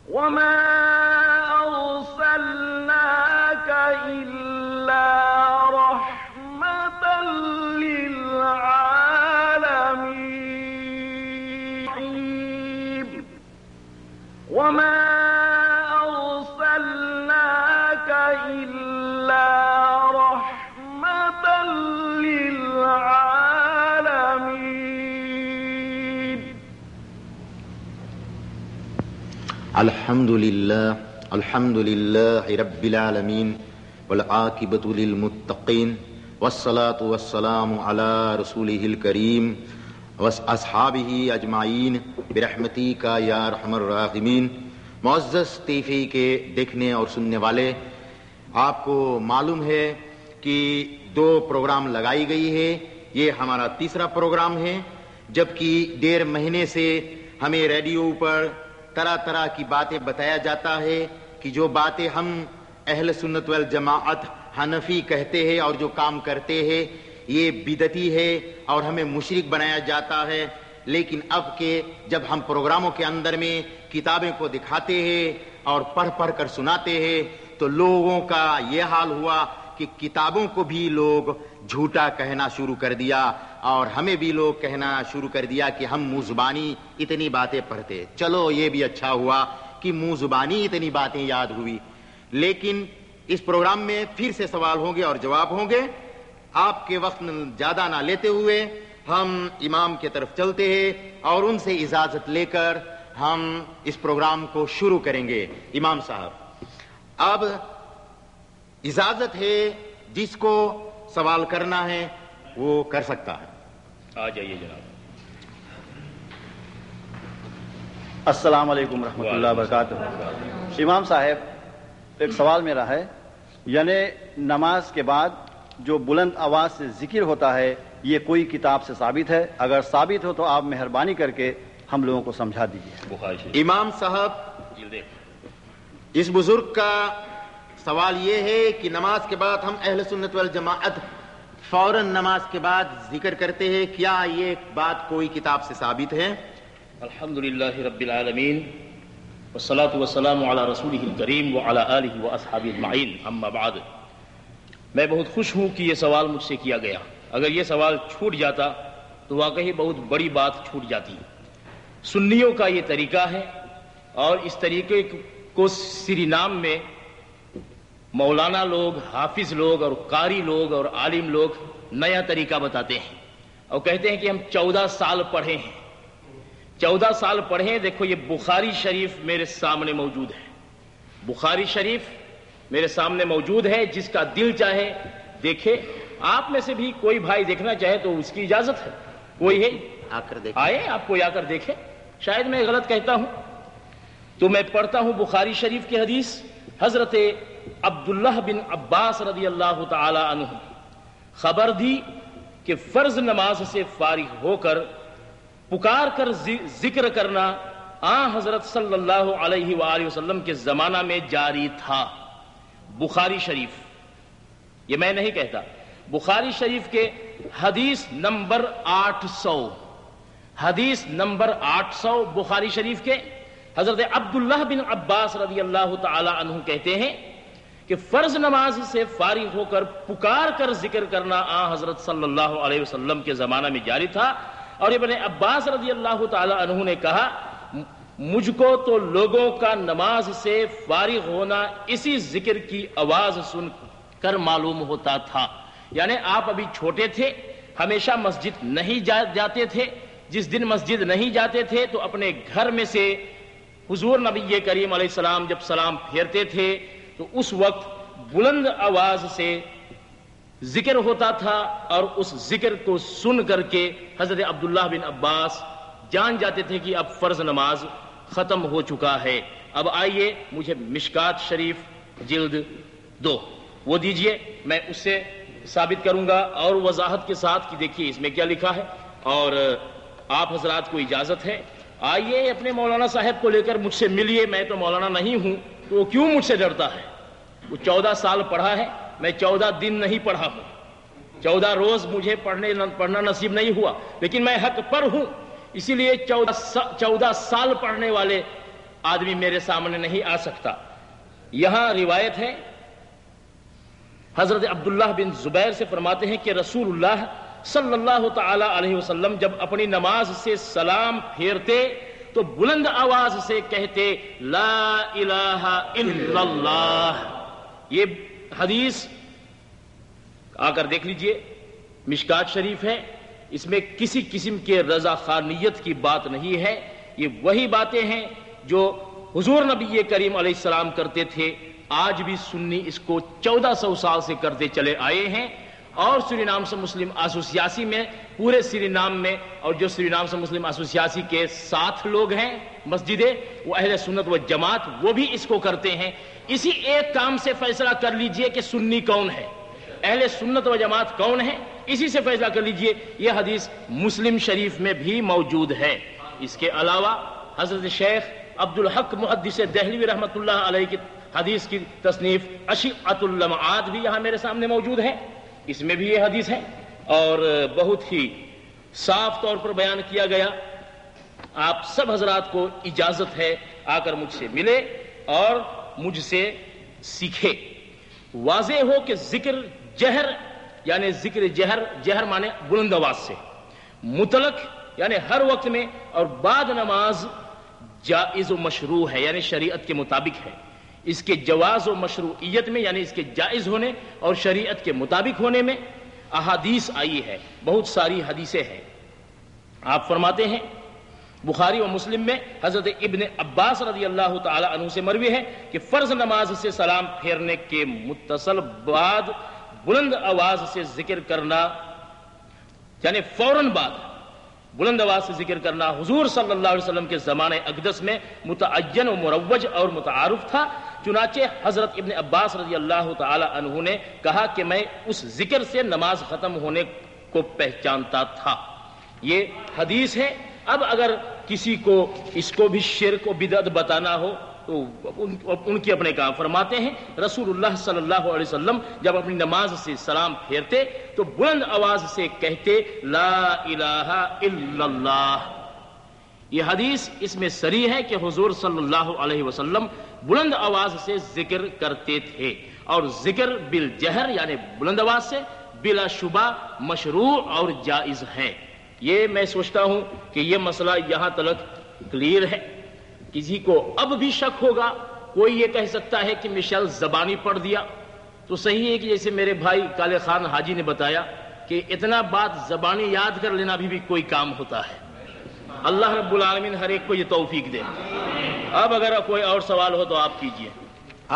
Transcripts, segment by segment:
وما أرسلناك إلا رحمة للعالمين وما أرسلناك إلا رحمة للعالمين. الحمد لله رب العالمين والعاقبة للمتقين والصلاة والسلام على رسوله الكريم واصحابه اجمعین برحمتک یا ارحم الراحمین. معزز ٹی وی کے دیکھنے اور سننے والے، آپ کو معلوم ہے کہ 2 پروگرام لگائی گئی ہے. یہ ہمارا تیسرا پروگرام ہے، جبکہ 1.5 مہینے سے ہمیں ریڈیو پر طرح طرح کی باتیں بتایا جاتا ہے کہ جو باتیں ہم اہل سنت والجماعت حنفی کہتے ہیں اور جو کام کرتے ہیں یہ بدعتی ہے اور ہمیں مشرک بنایا جاتا ہے. لیکن اب کہ جب ہم پروگراموں کے اندر میں کتابیں کو دکھاتے ہیں اور پڑھ پڑھ کر سناتے ہیں تو لوگوں کا یہ حال ہوا کہ کتابوں کو بھی لوگ جھوٹا کہنا شروع کر دیا اور ہمیں بھی لوگ کہنا شروع کر دیا کہ ہم منہ زبانی اتنی باتیں پڑھتے. چلو یہ بھی اچھا ہوا کہ منہ زبانی اتنی باتیں یاد ہوئی. لیکن اس پروگرام میں پھر سے سوال ہوں گے اور جواب ہوں گے. آپ کے وقت زیادہ نہ لیتے ہوئے ہم امام کی طرف چلتے ہیں اور ان سے اجازت لے کر ہم اس پروگرام کو شروع کریں گے. امام صاحب، اب اجازت ہے، جس کو سوال کرنا ہے وہ کر سکتا ہے. آ جائیے جناب. السلام علیکم ورحمۃ اللہ وبرکاتہ. امام صاحب، ایک سوال میرا ہے، یعنی نماز کے بعد جو بلند آواز سے ذکر ہوتا ہے یہ کوئی کتاب سے ثابت ہے؟ اگر ثابت ہو تو آپ مہربانی کر کے ہم لوگوں کو سمجھا دیجیے. امام صاحب، اس بزرگ کا سوال یہ ہے کہ نماز کے بعد ہم اہل سنت والجماعت فوراً نماز کے بعد ذکر کرتے ہیں، کیا یہ بات کوئی کتاب سے ثابت ہے؟ الحمدللہ رب العالمین والصلاة والسلام علی رسولہ الکریم وعلی آلہ واصحابہ اجمعین، اما بعد. میں بہت خوش ہوں کہ یہ سوال مجھ سے کیا گیا. اگر یہ سوال چھوٹ جاتا تو واقعی بہت بڑی بات چھوٹ جاتی. سنیوں کا یہ طریقہ ہے اور اس طریقے کو سرینام میں مولانا لوگ، حافظ لوگ اور قاری لوگ اور عالم لوگ نیا طریقہ بتاتے ہیں اور کہتے ہیں کہ ہم 14 سال پڑھے ہیں. 14 سال پڑھے. دیکھو یہ بخاری شریف میرے سامنے موجود ہے. بخاری شریف میرے سامنے موجود ہے. جس کا دل چاہے دیکھے. آپ میں سے بھی کوئی بھائی دیکھنا چاہے تو اس کی اجازت ہے. کوئی ہے آ کر دیکھیں. آئے آپ کوئی آ کر دیکھے. شاید میں غلط کہتا ہوں تو میں پڑھتا ہوں بخاری شریف کی حدیث. حضرت عبداللہ بن عباس رضی اللہ تعالی عنہ خبر دی کہ فرض نماز سے فارغ ہو کر پکار کر ذکر کرنا حضرت صلی اللہ علیہ وآلہ وسلم کے زمانہ میں جاری تھا. بخاری شریف، یہ میں نہیں کہتا. بخاری شریف کے حدیث نمبر 800، حدیث نمبر 800 بخاری شریف کے حضرت عبداللہ بن عباس رضی اللہ تعالی عنہ کہتے ہیں کہ فرض نماز سے فارغ ہو کر پکار کر ذکر کرنا حضرت صلی اللہ علیہ وسلم کے زمانہ میں جاری تھا. اور ابن عباس رضی اللہ تعالی عنہ نے کہا مجھ کو تو لوگوں کا نماز سے فارغ ہونا اسی ذکر کی آواز سن کر معلوم ہوتا تھا. یعنی آپ ابھی چھوٹے تھے، ہمیشہ مسجد نہیں جاتے تھے. جس دن مسجد نہیں جاتے تھے تو اپنے گھر میں سے حضور نبی کریم علیہ السلام جب سلام پھیرتے تھے تو اس وقت بلند آواز سے ذکر ہوتا تھا اور اس ذکر کو سن کر کے حضرت عبداللہ بن عباس جان جاتے تھے کہ اب فرض نماز ختم ہو چکا ہے. اب آئیے مجھے مشکات شریف جلد 2 وہ دیجئے، میں اس سے ثابت کروں گا اور وضاحت کے ساتھ کہ دیکھیے اس میں کیا لکھا ہے. اور آپ حضرات کو اجازت ہے، آئیے اپنے مولانا صاحب کو لے کر مجھ سے ملیے. میں تو مولانا نہیں ہوں تو وہ کیوں مجھ سے ڈرتا ہے؟ وہ 14 سال پڑھا ہے، میں 14 دن نہیں پڑھا ہوں. 14 روز مجھے پڑھنا نصیب نہیں ہوا، لیکن میں حق پر ہوں. اسی لیے 14 سال پڑھنے والے آدمی میرے سامنے نہیں آ سکتا۔ یہاں روایت ہے حضرت عبداللہ بن زبیر سے فرماتے ہیں کہ رسول اللہ صلی اللہ تعالی علیہ وسلم جب اپنی نماز سے سلام پھیرتے تو بلند آواز سے کہتے لا الہ الا اللہ۔ یہ حدیث آ کر دیکھ لیجئے، مشکات شریف ہے، اس میں کسی قسم کے رضا خانیت کی بات نہیں ہے، یہ وہی باتیں ہیں جو حضور نبی کریم علیہ السلام کرتے تھے، آج بھی سنی اس کو 1400 سال سے کرتے چلے آئے ہیں۔ اور سورینام سے مسلم ایسوسیاسی میں، پورے سورینام میں، اور جو سورینام سے مسلم ایسوسیاسی کے 7 لوگ ہیں مسجدیں، وہ اہل سنت و جماعت، وہ بھی اس کو کرتے ہیں۔ اسی ایک کام سے فیصلہ کر لیجئے کہ سنی کون ہے، اہل سنت و جماعت کون ہے، اسی سے فیصلہ کر لیجئے۔ یہ حدیث مسلم شریف میں بھی موجود ہے۔ اس کے علاوہ حضرت شیخ عبدالحق محدث دہلوی رحمۃ اللہ علیہ کی حدیث کی تصنیف اشعۃ اللمعات بھی یہاں میرے سامنے موجود ہے، اس میں بھی یہ حدیث ہے اور بہت ہی صاف طور پر بیان کیا گیا۔ آپ سب حضرات کو اجازت ہے آ کر مجھ سے ملے اور مجھ سے سیکھے۔ واضح ہو کہ ذکر جہر یعنی ذکر جہر مانے بلند آواز سے، مطلق یعنی ہر وقت میں، اور بعد نماز جائز و مشروع ہے یعنی شریعت کے مطابق ہے۔ اس کے جواز و مشروعیت میں یعنی اس کے جائز ہونے اور شریعت کے مطابق ہونے میں احادیث آئی ہے، بہت ساری حدیثیں ہیں۔ آپ فرماتے ہیں بخاری و مسلم میں حضرت ابن عباس رضی اللہ تعالی عنہ سے مروی ہے کہ فرض نماز سے سلام پھیرنے کے متصل بعد بلند آواز سے ذکر کرنا، یعنی فوراً بعد بلند آواز سے ذکر کرنا حضور صلی اللہ علیہ وسلم کے زمانہ اقدس میں متعین و مروج اور متعارف تھا۔ چنانچہ حضرت ابن عباس رضی اللہ تعالی عنہ نے کہا کہ میں اس ذکر سے نماز ختم ہونے کو پہچانتا تھا۔ یہ حدیث ہے۔ اب اگر کسی کو اس کو بھی شرک و بدعت بتانا ہو تو ان کی اپنے کام فرماتے ہیں رسول اللہ صلی اللہ علیہ وسلم جب اپنی نماز سے سلام پھیرتے تو بلند آواز سے کہتے لا الہ الا اللہ۔ یہ حدیث اس میں صریح ہے کہ حضور صلی اللہ علیہ وسلم بلند آواز سے ذکر کرتے تھے، اور ذکر بالجہر یعنی بلند آواز سے بلا شبہ مشروع اور جائز ہے۔ یہ میں سوچتا ہوں کہ یہ مسئلہ یہاں تک کلیئر ہے۔ کسی کو اب بھی شک ہوگا، کوئی یہ کہہ سکتا ہے کہ مشل زبانی پڑھ دیا تو صحیح ہے کہ جیسے میرے بھائی کالے خان حاجی نے بتایا کہ اتنا بات زبانی یاد کر لینا بھی کوئی کام ہوتا ہے۔ اللہ رب العالمین ہر ایک کو یہ توفیق دے۔ اب اگر کوئی اور سوال ہو تو آپ کیجئے۔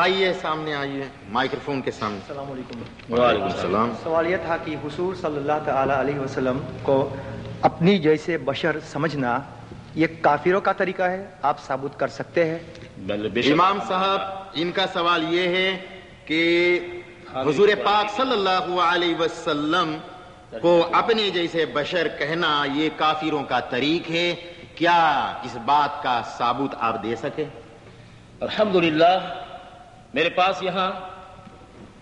آئیے سامنے آئیے مائکروفون کے سامنے۔ السلام علیکم۔ وعلیکم السلام۔ سوال یہ تھا کہ حضور صلی اللہ تعالی علیہ وسلم کو اپنی جیسے بشر سمجھنا یہ کافروں کا طریقہ ہے، آپ ثابت کر سکتے ہیں؟ امام صاحب ان کا سوال یہ ہے کہ حضور پاک صلی اللہ علیہ وسلم کو اپنے جیسے بشر کہنا یہ کافروں کا طریق ہے، کیا اس بات کا ثابوت آپ دے سکے؟ الحمدللہ میرے پاس یہاں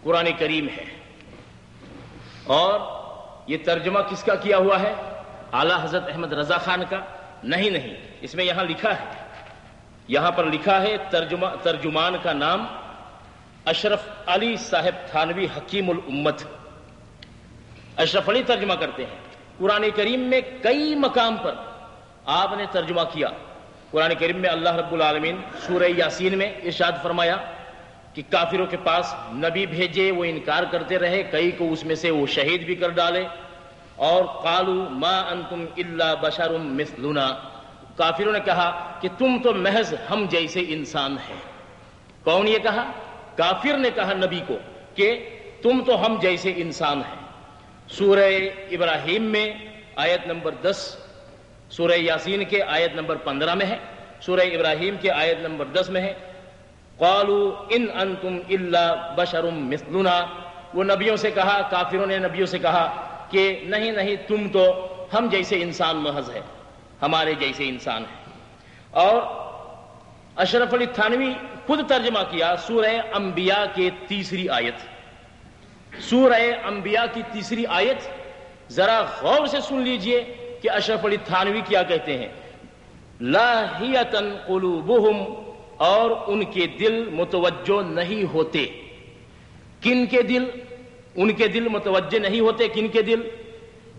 قرآن کریم ہے اور یہ ترجمہ کس کا کیا ہوا ہے؟ اعلیٰ حضرت احمد رضا خان کا؟ نہیں، اس میں یہاں لکھا ہے، یہاں پر لکھا ہے ترجمان کا نام اشرف علی صاحب تھانوی حکیم الامت، اشرف علی ترجمہ کرتے ہیں۔ قرآن کریم میں کئی مقام پر آپ نے ترجمہ کیا۔ قرآن کریم میں اللہ رب العالمین سورہ یاسین میں ارشاد فرمایا کہ کافروں کے پاس نبی بھیجے، وہ انکار کرتے رہے، کئی کو اس میں سے وہ شہید بھی کر ڈالے، اور قالوا ما انتم الا بشر مثلنا، کافروں نے کہا کہ تم تو محض ہم جیسے انسان ہیں۔ کون یہ کہا؟ کافر نے کہا نبی کو کہ تم تو ہم جیسے انسان ہیں۔ سورہ ابراہیم میں آیت نمبر 10، سورہ یاسین کے آیت نمبر 15 میں ہے، سورہ ابراہیم کے آیت نمبر 10 میں ہے قالوا ان انتم الا بشر مثلنا۔ وہ نبیوں سے کہا، کافروں نے نبیوں سے کہا کہ نہیں تم تو ہم جیسے انسان محض ہے، ہمارے جیسے انسان ہے۔ اور اشرف علی تھانوی خود ترجمہ کیا سورہ انبیاء کے 3 آیت، سورہ انبیاء کی 3 آیت ذرا غور سے سن لیجئے کہ اشرف علی تھانوی کیا کہتے ہیں۔ لاہیۃ قلوبہم اور ان کے دل متوجہ نہیں ہوتے. کن کے دل؟ ان کے دل متوجہ نہیں ہوتے. کن کے دل؟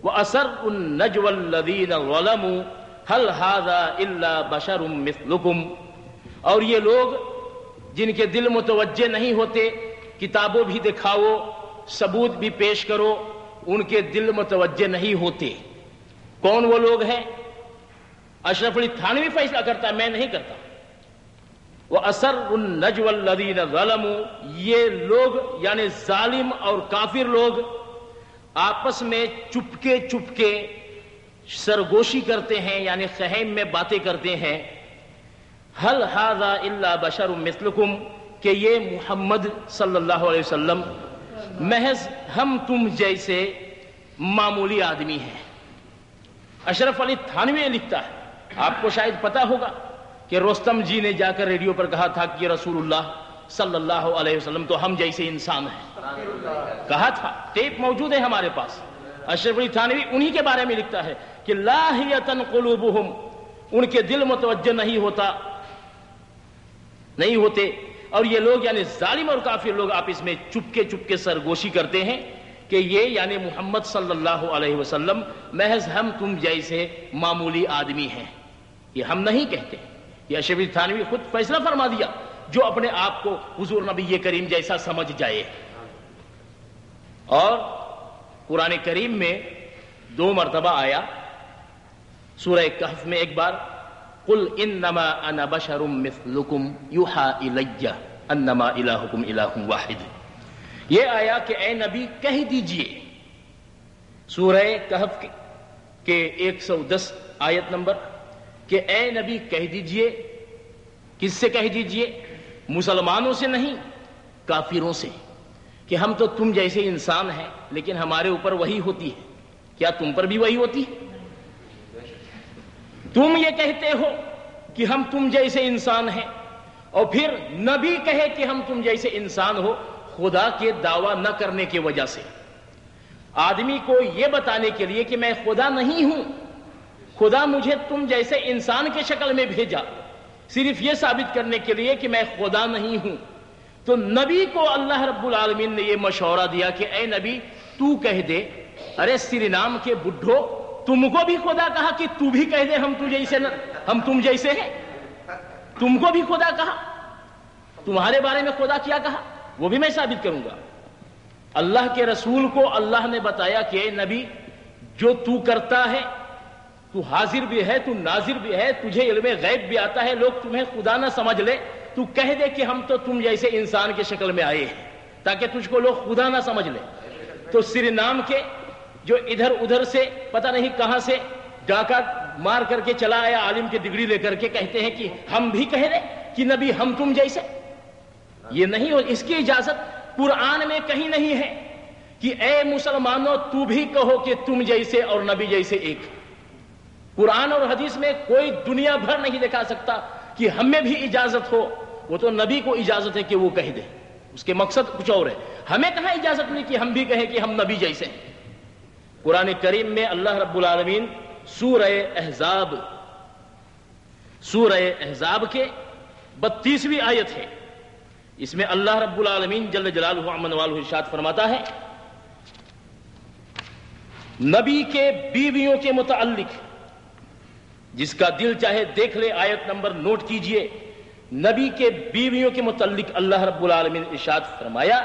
وَأَسَرُّ النَّجْوَى الَّذِينَ ظَلَمُوا هَلْ هَذَا إِلَّا بَشَرٌ مِثْلُكُمْ. اور یہ لوگ جن کے دل متوجہ نہیں ہوتے، کتابوں بھی دکھاؤ، ثبوت بھی پیش کرو، ان کے دل متوجہ نہیں ہوتے. کون وہ لوگ ہیں؟ اشرف علی تھانوی فیصلہ کرتا ہے، میں نہیں کرتا. وَأَسَرُّ النَّجْوَى الَّذِينَ ظَلَمُوا، یہ لوگ یعنی ظالم اور کافر لوگ آپس میں چپکے چپکے سرگوشی کرتے ہیں، یعنی خہیم میں باتیں کرتے ہیں. هَلْ هَذَا إِلَّا بَشَرٌ مِثْلُكُمْ، کہ یہ محمد صلی اللہ علیہ وسلم محض ہم تم جیسے معمولی آدمی ہیں. اشرف علی تھانوی لکھتا ہے. آپ کو شاید پتا ہوگا کہ رستم جی نے جا کر ریڈیو پر کہا تھا کہ رسول اللہ صلی اللہ علیہ وسلم تو ہم جیسے انسان ہیں، کہا تھا، ٹیپ موجود ہے ہمارے پاس. اشرف علی تھانوی انہی کے بارے میں لکھتا ہے کہ لاہیۃ قلوبہم، ان کے دل متوجہ نہیں ہوتے. اور یہ لوگ یعنی ظالم اور کافر لوگ آپس میں چپکے چپکے سرگوشی کرتے ہیں کہ یہ یعنی محمد صلی اللہ علیہ وسلم محض ہم تم جیسے معمولی آدمی ہیں. یہ ہم نہیں کہتے، یہ اشرف علی تھانوی خود فیصلہ فرما دیا جو اپنے آپ کو حضور نبی کریم جیسا سمجھ جائے. اور قرآن کریم میں 2 مرتبہ آیا. سورہ کہف میں ایک بار قل انما انا بشر مثلکم یوحی الی انما الہکم الہ واحد. یہ آیا کہ اے نبی کہہ دیجئے، سورہ کہف کے 110 آیت نمبر، کہ اے نبی کہہ دیجئے. کس سے کہہ دیجئے؟ مسلمانوں سے نہیں، کافروں سے، کہ ہم تو تم جیسے انسان ہیں لیکن ہمارے اوپر وحی ہوتی ہے. کیا تم پر بھی وحی ہوتی ہے؟ تم یہ کہتے ہو کہ ہم تم جیسے انسان ہیں، اور پھر نبی کہے کہ ہم تم جیسے انسان ہو، خدا کے دعویٰ نہ کرنے کی وجہ سے. آدمی کو یہ بتانے کے لیے کہ میں خدا نہیں ہوں، خدا مجھے تم جیسے انسان کے شکل میں بھیجا، صرف یہ ثابت کرنے کے لیے کہ میں خدا نہیں ہوں. تو نبی کو اللہ رب العالمین نے یہ مشورہ دیا کہ اے نبی تو کہہ دے، ارے سری نام کے بڈھو، تم کو بھی خدا کہا کہ تو بھی کہہ دے ہم تم جیسے ہیں. تم کو بھی خدا کہا، تمہارے بارے میں خدا کیا کہا وہ بھی میں ثابت کروں گا. اللہ کے رسول کو اللہ نے بتایا کہ اے نبی جو تو کرتا ہے، تو حاضر بھی ہے، تو ناظر بھی ہے، تجھے علم غیب بھی آتا ہے، لوگ تمہیں خدا نہ سمجھ لے، تو کہہ دے کہ ہم تو تم جیسے انسان کے شکل میں آئے ہیں تاکہ تجھ کو لوگ خدا نہ سمجھ لے. تو سری نام کے جو ادھر ادھر سے پتہ نہیں کہاں سے ڈاکہ مار کر کے چلا آیا عالم کی ڈگری لے کر کے کہتے ہیں کہ ہم بھی کہہ دیں کہ نبی ہم تم جیسے. یہ نہیں ہو، اس کی اجازت قرآن میں کہیں نہیں ہے کہ اے مسلمانوں تو بھی کہو کہ تم جیسے اور نبی جیسے ایک. قرآن اور حدیث میں کوئی دنیا بھر نہیں دکھا سکتا کہ ہمیں بھی اجازت ہو. وہ تو نبی کو اجازت ہے کہ وہ کہہ دے، اس کے مقصد کچھ اور ہے. ہمیں کہاں اجازت نہیں کہ ہم بھی کہیں کہ ہم نبی جیسے ہیں. قرآن کریم میں اللہ رب العالمین سورہ احزاب کے 32ویں آیت ہے، اس میں اللہ رب العالمین جل جلالہ عمن والہ ارشاد فرماتا ہے نبی کے بیویوں کے متعلق، جس کا دل چاہے دیکھ لے، آیت نمبر نوٹ کیجئے. نبی کے بیویوں کے متعلق اللہ رب العالمین ارشاد فرمایا،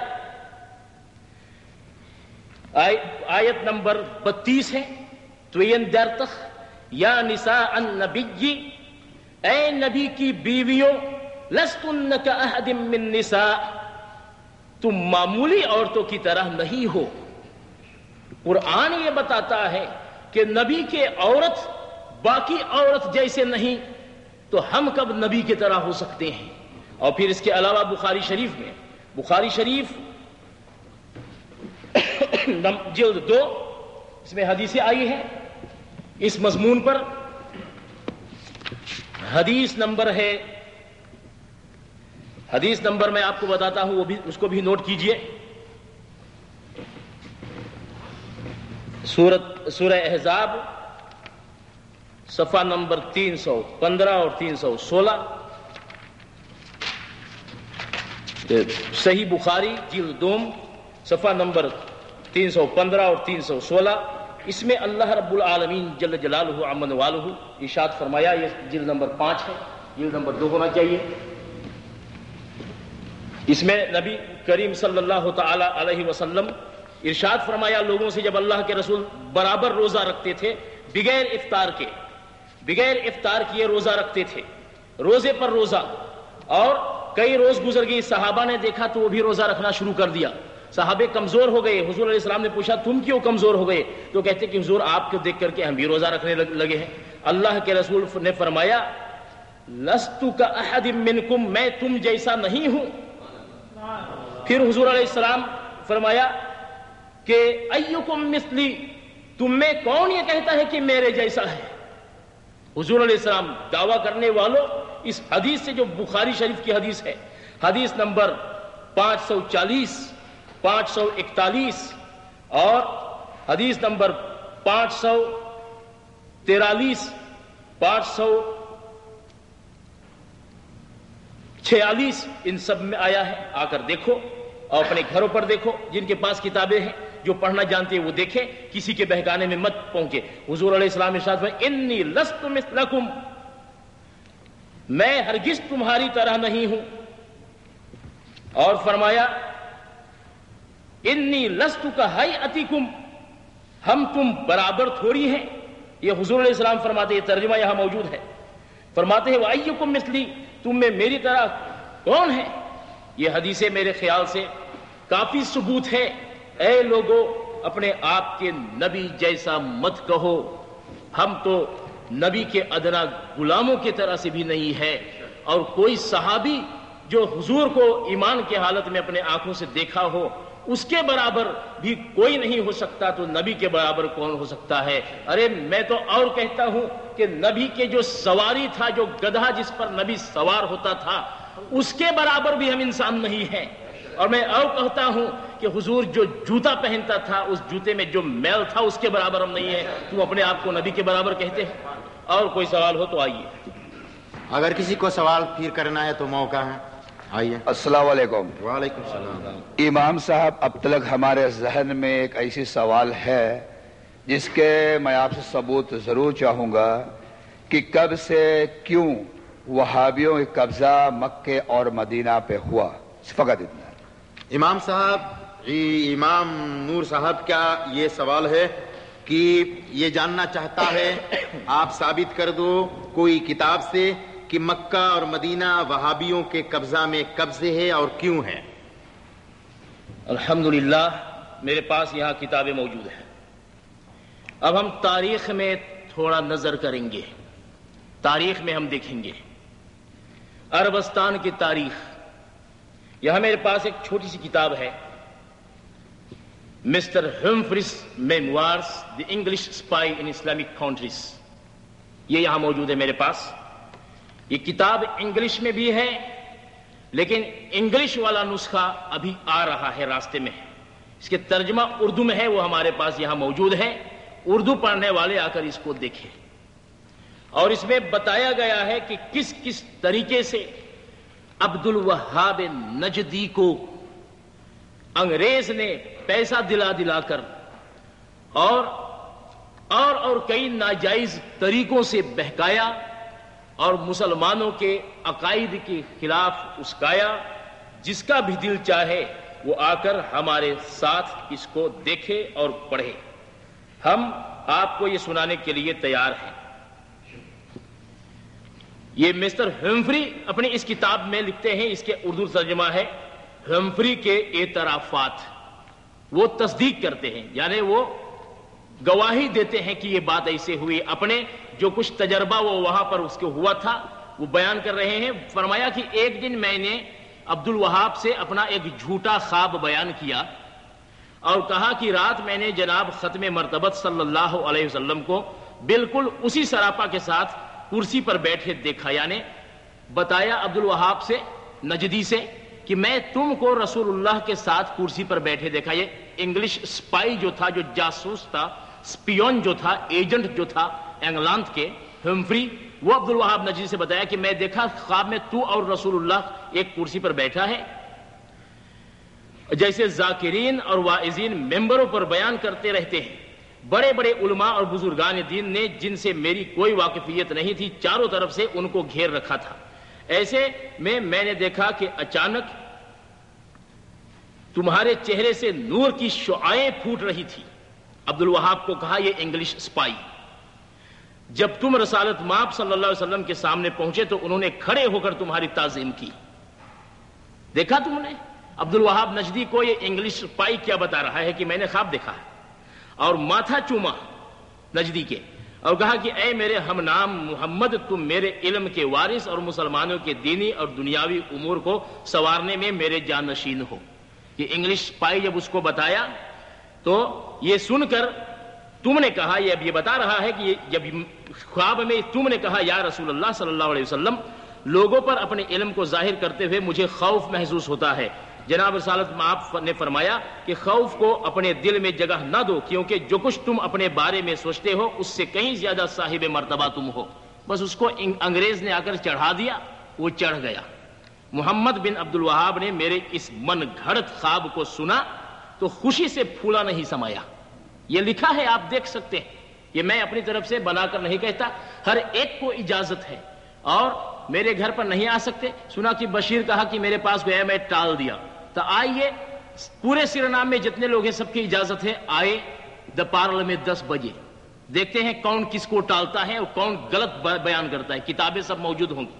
آیت نمبر 32 ہے، توین درتخ یا نساء النبی، اے نبی کی بیویوں، لستن کاحد من نساء، تم معمولی عورتوں کی طرح نہیں ہو. قرآن یہ بتاتا ہے کہ نبی کے عورت باقی عورت جیسے نہیں، تو ہم کب نبی کی طرح ہو سکتے ہیں؟ اور پھر اس کے علاوہ بخاری شریف جلد 2 اس میں حدیثیں آئی ہیں اس مضمون پر. حدیث نمبر میں آپ کو بتاتا ہوں، وہ بھی اس کو بھی نوٹ کیجئے. سورہ احزاب صفحہ نمبر 315 اور 316. صحیح بخاری جلد دوم صفحہ نمبر 315 اور 316، اس میں اللہ رب العالمین جل جلالہ عمن والہ ارشاد فرمایا، یہ جلد نمبر 5 ہے، جلد نمبر 2 ہونا چاہیے۔ اس میں نبی کریم صلی اللہ تعالی علیہ وسلم ارشاد فرمایا لوگوں سے، جب اللہ کے رسول برابر روزہ رکھتے تھے بغیر افطار کیے روزہ رکھتے تھے، روزے پر روزہ، اور کئی روز گزر گئی، صحابہ نے دیکھا تو وہ بھی روزہ رکھنا شروع کر دیا، صحابے کمزور ہو گئے، حضور علیہ السلام نے پوچھا تم کیوں کمزور ہو گئے؟ تو کہتے کہ حضور آپ کو دیکھ کر کے ہم بھی روزہ رکھنے لگے ہیں۔ اللہ کے رسول نے فرمایا لست کاحد منکم، میں تم جیسا نہیں ہوں۔ پھر حضور علیہ السلام فرمایا کہ ایکم مثلی، تم میں کون یہ کہتا ہے کہ میرے جیسا ہے؟ حضور علیہ السلام دعویٰ کرنے والوں اس حدیث سے، جو بخاری شریف کی حدیث ہے، حدیث نمبر 540 541 اور حدیث نمبر 543 546 ان سب میں آیا ہے۔ آ کر دیکھو اور اپنے گھروں پر دیکھو، جن کے پاس کتابیں ہیں، جو پڑھنا جانتے ہیں وہ دیکھیں، کسی کے بہکانے میں مت پہنچے۔ حضور علیہ السلام ارشاد فرمایا انی لست مثلکم، میں ہرگز تمہاری طرح نہیں ہوں، اور فرمایا انی لست کہیئتکم، ہم تم برابر تھوڑی ہیں۔ یہ حضور علیہ السلام فرماتے ہیں، یہ ترجمہ یہاں موجود ہے، فرماتے ہیں وَأَيُّكُمْ مِثْلِي، تم میں میری طرح کون ہے؟ یہ حدیثیں میرے خیال سے کافی ثبوت ہے۔ اے لوگو، اپنے آپ کے نبی جیسا مت کہو، ہم تو نبی کے ادنا غلاموں کی طرح سے بھی نہیں ہے، اور کوئی صحابی جو حضور کو ایمان کے حالت میں اپنے آنکھوں سے دیکھا ہو اس کے برابر بھی کوئی نہیں ہو سکتا، تو نبی کے برابر کون ہو سکتا ہے؟ ارے میں تو اور کہتا ہوں کہ نبی کے جو سواری تھا، جو گدھا جس پر نبی سوار ہوتا تھا، اس کے برابر بھی ہم انسان نہیں ہیں۔ اور میں اور کہتا ہوں کہ حضور جو جوتا پہنتا تھا، اس جوتے میں جو میل تھا، اس کے برابر ہم نہیں ہیں، تم اپنے آپ کو نبی کے برابر کہتے ہیں؟ اور کوئی سوال ہو تو آئیے۔ اگر کسی کو سوال پھر کرنا ہے تو موقع ہے، آئیے۔ السلام علیکم۔ وعلیکم السلام۔ امام صاحب، اب تک ہمارے ذہن میں ایک ایسی سوال ہے جس کے میں آپ سے ثبوت ضرور چاہوں گا کہ کب سے کیوں وہابیوں کا قبضہ مکے اور مدینہ پہ ہوا، فقط اتنا۔ امام صاحب، امام نور صاحب کا یہ سوال ہے کہ یہ جاننا چاہتا ہے آپ ثابت کر دو کوئی کتاب سے کہ مکہ اور مدینہ وہابیوں کے قبضہ میں کب سے ہے اور کیوں ہے؟ الحمدللہ میرے پاس یہاں کتابیں موجود ہیں۔ اب ہم تاریخ میں تھوڑا نظر کریں گے، تاریخ میں ہم دیکھیں گے عربستان کی تاریخ۔ یہاں میرے پاس ایک چھوٹی سی کتاب ہے، mister Hempher's memoirs the English spy in Islamic countries, یہ یہاں موجود ہے میرے پاس۔ یہ کتاب انگلش میں بھی ہے، لیکن انگلش والا نسخہ ابھی آ رہا ہے، راستے میں ہے۔ اس کے ترجمہ اردو میں ہے، وہ ہمارے پاس یہاں موجود ہے، اردو پڑھنے والے آ کر اس کو دیکھیں۔ اور اس میں بتایا گیا ہے کہ کس کس طریقے سے عبد الوہاب نجدی کو انگریز نے پیسہ دلا کر اور کئی ناجائز طریقوں سے بہکایا اور مسلمانوں کے عقائد کے خلاف اسکایا۔ جس کا بھی دل چاہے وہ آ کر ہمارے ساتھ اس کو دیکھے اور پڑھے، ہم آپ کو یہ سنانے کے لیے تیار ہیں۔ یہ مسٹر ہمفری اپنی اس کتاب میں لکھتے ہیں، اس کے اردو ترجمہ ہے ہمفری کے اعترافات۔ وہ تصدیق کرتے ہیں، یعنی وہ گواہی دیتے ہیں کہ یہ بات ایسے ہوئی، اپنے جو کچھ تجربہ وہ وہاں پر اس کو ہوا تھا وہ بیان کر رہے ہیں۔ فرمایا کہ ایک دن میں نے عبد الوہاب سے اپنا ایک جھوٹا خواب بیان کیا اور کہا کہ رات میں نے جناب ختم مرتبت صلی اللہ علیہ وسلم کو بالکل اسی سراپا کے ساتھ کرسی پر بیٹھے دیکھا، یعنی بتایا عبد الوہاب سے نجدی سے کہ میں تم کو رسول اللہ کے ساتھ کرسی پر بیٹھے دیکھا۔ یہ انگلش اسپائی جو تھا، جو جاسوس تھا، اسپیون جو تھا، ایجنٹ جو تھا انگلینڈ کے، ہمفری، وہ عبد الوہاب نجدی سے بتایا کہ میں دیکھا خواب میں تو اور رسول اللہ ایک کرسی پر بیٹھا ہے، جیسے ذاکرین اور واعظین ممبروں پر بیان کرتے رہتے ہیں. بڑے بڑے علماء اور بزرگان دین نے جن سے میری کوئی واقفیت نہیں تھی چاروں طرف سے ان کو گھیر رکھا تھا. ایسے میں نے دیکھا کہ اچانک تمہارے چہرے سے نور کی شعاعیں پھوٹ رہی تھی. عبد الوہاب کو کہا یہ انگلش اسپائی. جب تم رسالت مآب صلی اللہ علیہ وسلم کے سامنے پہنچے تو انہوں نے کھڑے ہو کر تمہاری تعظیم کی. دیکھا تم نے عبد الوہاب نجدی کو یہ انگلش اسپائی کیا بتا رہا ہے کہ میں نے خواب دیکھا ہے, اور ماتھا چوما نجدی کے اور کہا کہ اے میرے ہم نام محمد, تم میرے علم کے وارث اور مسلمانوں کے دینی اور دنیاوی امور کو سنوارنے میں میرے جانشین ہو. یہ انگلش اسپائی جب اس کو بتایا تو یہ سن کر تم نے کہا, یہ اب یہ بتا رہا ہے کہ جب خواب میں تم نے کہا یا رسول اللہ صلی اللہ علیہ وسلم, لوگوں پر اپنے علم کو ظاہر کرتے ہوئے مجھے خوف محسوس ہوتا ہے. جناب رسالت مآب نے فرمایا کہ خوف کو اپنے دل میں جگہ نہ دو, کیونکہ جو کچھ تم اپنے بارے میں سوچتے ہو اس سے کہیں زیادہ صاحب مرتبہ تم ہو. بس اس کو انگریز نے آ کر چڑھا دیا, وہ چڑھ گیا. محمد بن عبد الوہاب نے میرے اس من گھڑت خواب کو سنا تو خوشی سے پھولا نہیں سمایا. یہ لکھا ہے, آپ دیکھ سکتے ہیں. یہ میں اپنی طرف سے بنا کر نہیں کہتا, ہر ایک کو اجازت ہے. اور میرے گھر پر نہیں آ سکتے, سنا کہ بشیر کہا کہ میرے پاس گیا, میں ٹال دیا. تو آئیے, پورے سرنام میں جتنے لوگ ہیں سب کی اجازت ہے, آئے دا پارل میں 10 بجے, دیکھتے ہیں کون کس کو ٹالتا ہے اور کون غلط بیان کرتا ہے. کتابیں سب موجود ہوں گی.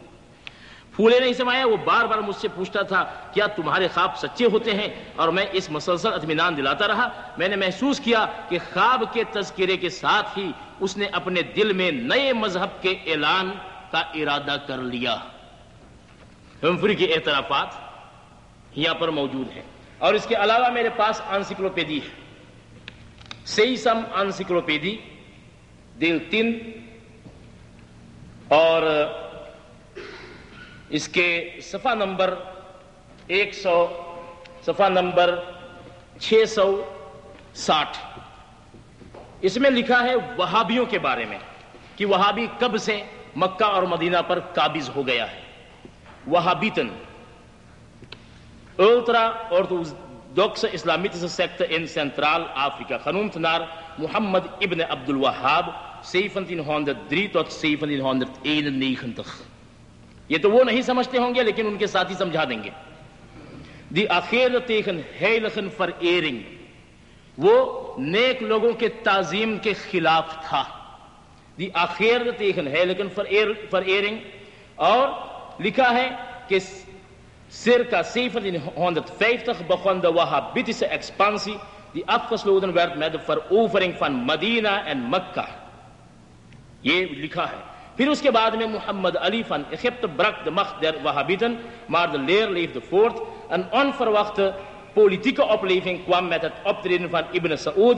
پھولے نہیں سمایا. وہ بار بار مجھ سے پوچھتا تھا کیا تمہارے خواب سچے ہوتے ہیں, اور میں اس مسلسل اطمینان دلاتا رہا. میں نے محسوس کیا کہ خواب کے تذکرے کے ساتھ ہی اس نے اپنے دل میں نئے مذہب کے اعلان کا ارادہ کر لیا. ہمفری کے اعترافات یہاں پر موجود ہیں. اور اس کے علاوہ میرے پاس انسائکلوپیڈی ہے, سیسم انسائکلوپیڈی دل 3, اور اس کے صفحہ نمبر 660. اس میں لکھا ہے وہابیوں کے بارے میں کہ وہابی کب سے مکہ اور مدینہ پر قابض ہو گیا ہے. وہابیتن ultra orthodoxe islamitische secte in Centraal-Afrika, genoemd naar Mohammed ibn Abdul Wahhab, 1703 tot 1791. یہ تو وہ نہیں سمجھتے ہوں گے لیکن ان کے ساتھی سمجھا دیں گے. Die Agenda tegen heiligen verering, وہ نیک لوگوں کے تعظیم کے خلاف تھا. Die Agenda tegen heiligen verering, اور لکھا ہے کہ circa 1750 begon de wahhabitische expansie die afgesloten werd met de verovering van Medina en Mekka. یہ لکھا ہے. پھر اس کے بعد میں محمد علی van Egypte brak de macht der wahhabiten, maar de leer leefde voort. Een onverwachte politieke opleving kwam met het optreden van Ibn Saud,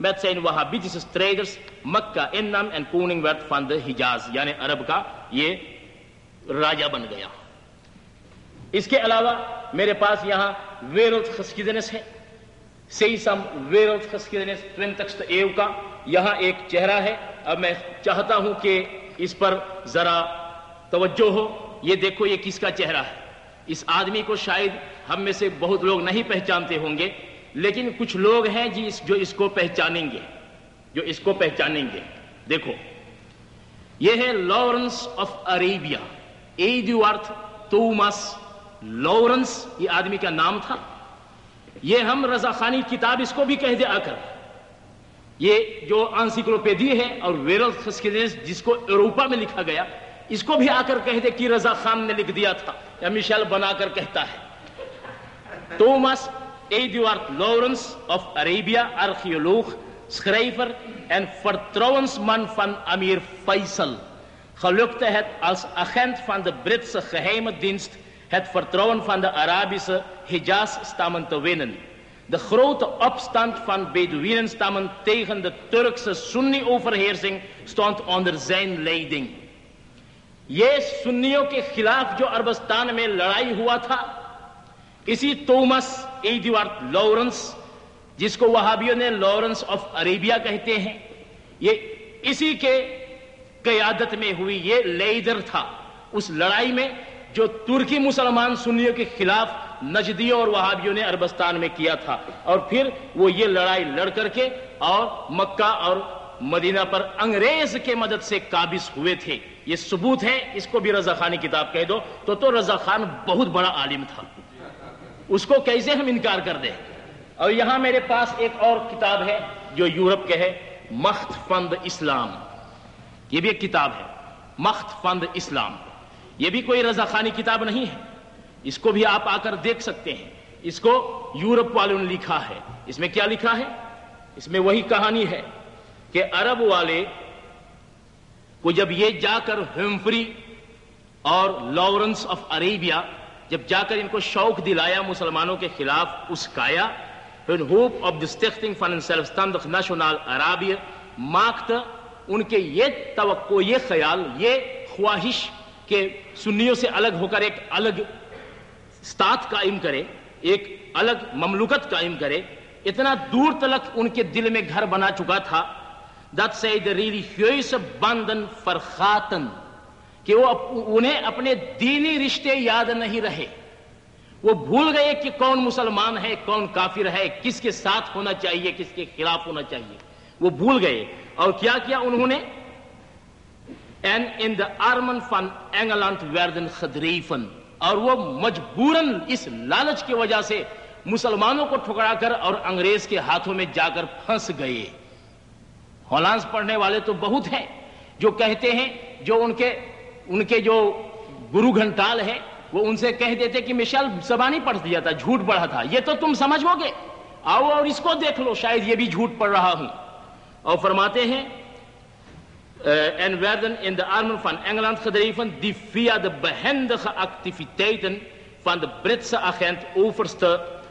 met zijn wahhabitische strijders Mekka innam en koning werd van de Hijaz, یعنی عرب کا یہ راجہ بن گیا. اس کے علاوہ میرے پاس یہاں wereldgeschiedenis ہے, sesame wereldgeschiedenis 20ste eeuw کا. یہاں ایک چہرہ ہے, اب میں چاہتا ہوں کہ اس پر ذرا توجہ ہو. یہ دیکھو یہ کس کا چہرہ ہے. اس آدمی کو شاید ہم میں سے بہت لوگ نہیں پہچانتے ہوں گے, لیکن کچھ لوگ ہیں جو اس کو پہچانیں گے, دیکھو یہ ہے Lawrence of Arabia, Edward Thomas Lawrence, یہ آدمی کا نام تھا. یہ ہم رضا خانی کتاب اس کو بھی کہہ دے آ کر. یہ جو انسائکلوپیڈی ہے اور wereldgeschiedenis جس کو یوروپا میں لکھا گیا, اس کو بھی آ کر کہہ دے کہ رضا خان نے لکھ دیا تھا, یا میشیل بنا کر کہتا ہے. توماس Eduard Laurens of Arabia, archeoloog, schrijver en vertrouwensman van Amir Faisal, gelukte het als agent van de Britse geheime dienst het vertrouwen van de Arabische Hijaz-stammen te winnen. De grote opstand van Bedouinenstammen tegen de Turkse Sunni-overheersing stond onder zijn leiding. یہ سنیوں کے خلاف جو عربستان میں لڑائی ہوا تھا, اسی تومس ایڈورڈ لارنس, جس کو وہابیوں نے لارنس آف عربیہ کہتے ہیں, یہ اسی کے قیادت میں ہوئی. یہ لیڈر تھا, اس لڑائی میں جو ترکی مسلمان سنیوں کے خلاف نجدیوں اور وہابیوں نے عربستان میں کیا تھا، اور پھر وہ یہ لڑائی لڑ کر کے اور مکہ اور مدینہ پر انگریز کے مدد سے قابض ہوئے تھے. یہ ثبوت ہے. اس کو بھی رضا خانی کتاب کہہ دو تو رضا خان بہت بڑا عالم تھا، اس کو کیسے ہم انکار کر دیں. اور یہاں میرے پاس ایک اور کتاب ہے جو یورپ کے ہے، مخت فند اسلام. یہ بھی ایک کتاب ہے، مخت فند اسلام. یہ بھی کوئی رضا خانی کتاب نہیں ہے، اس کو بھی آپ آ کر دیکھ سکتے ہیں. اس کو یورپ والوں نے لکھا ہے. اس میں کیا لکھا ہے؟ اس میں وہی کہانی ہے کہ عرب والے کو جب یہ جا کر ہیمفری اور لارنس آف عربیہ جب جا کر ان کو شوق دلایا مسلمانوں کے خلاف اسکایا، in hope of the Stichting von den Selbstständig National Arabia machte ان کے یہ توقع، یہ خیال، یہ خواہش کہ سنیوں سے الگ ہو کر ایک الگ استاد قائم کرے، ایک الگ مملکت قائم کرے، اتنا دور تلک ان کے دل میں گھر بنا چکا تھا. that say the religiöse Banden vergaten کہ وہ انہیں اپنے دینی رشتے یاد نہیں رہے. وہ بھول گئے کہ کون مسلمان ہے، کون کافر ہے، کس کے ساتھ ہونا چاہیے، کس کے خلاف ہونا چاہیے. وہ بھول گئے. اور کیا کیا انہوں نے؟ in the Armen von England werden gedreven. اور وہ مجبوراً اس لالچ کی وجہ سے مسلمانوں کو ٹھکرا کر اور انگریز کے ہاتھوں میں جا کر پھنس گئے. ہالانس پڑھنے والے تو بہت ہیں جو کہتے ہیں، جو ان کے جو گرو گھنٹال ہے وہ ان سے کہہ دیتے کہ مشال زبانی پڑھ دیا تھا، جھوٹ پڑھا تھا، یہ تو تم سمجھو گے، آؤ اور اس کو دیکھ لو، شاید یہ بھی جھوٹ پڑھ رہا ہوں. اور فرماتے ہیں en werden in de armen van Engeland gedreven die via de behendige activiteiten van de Britse agent overste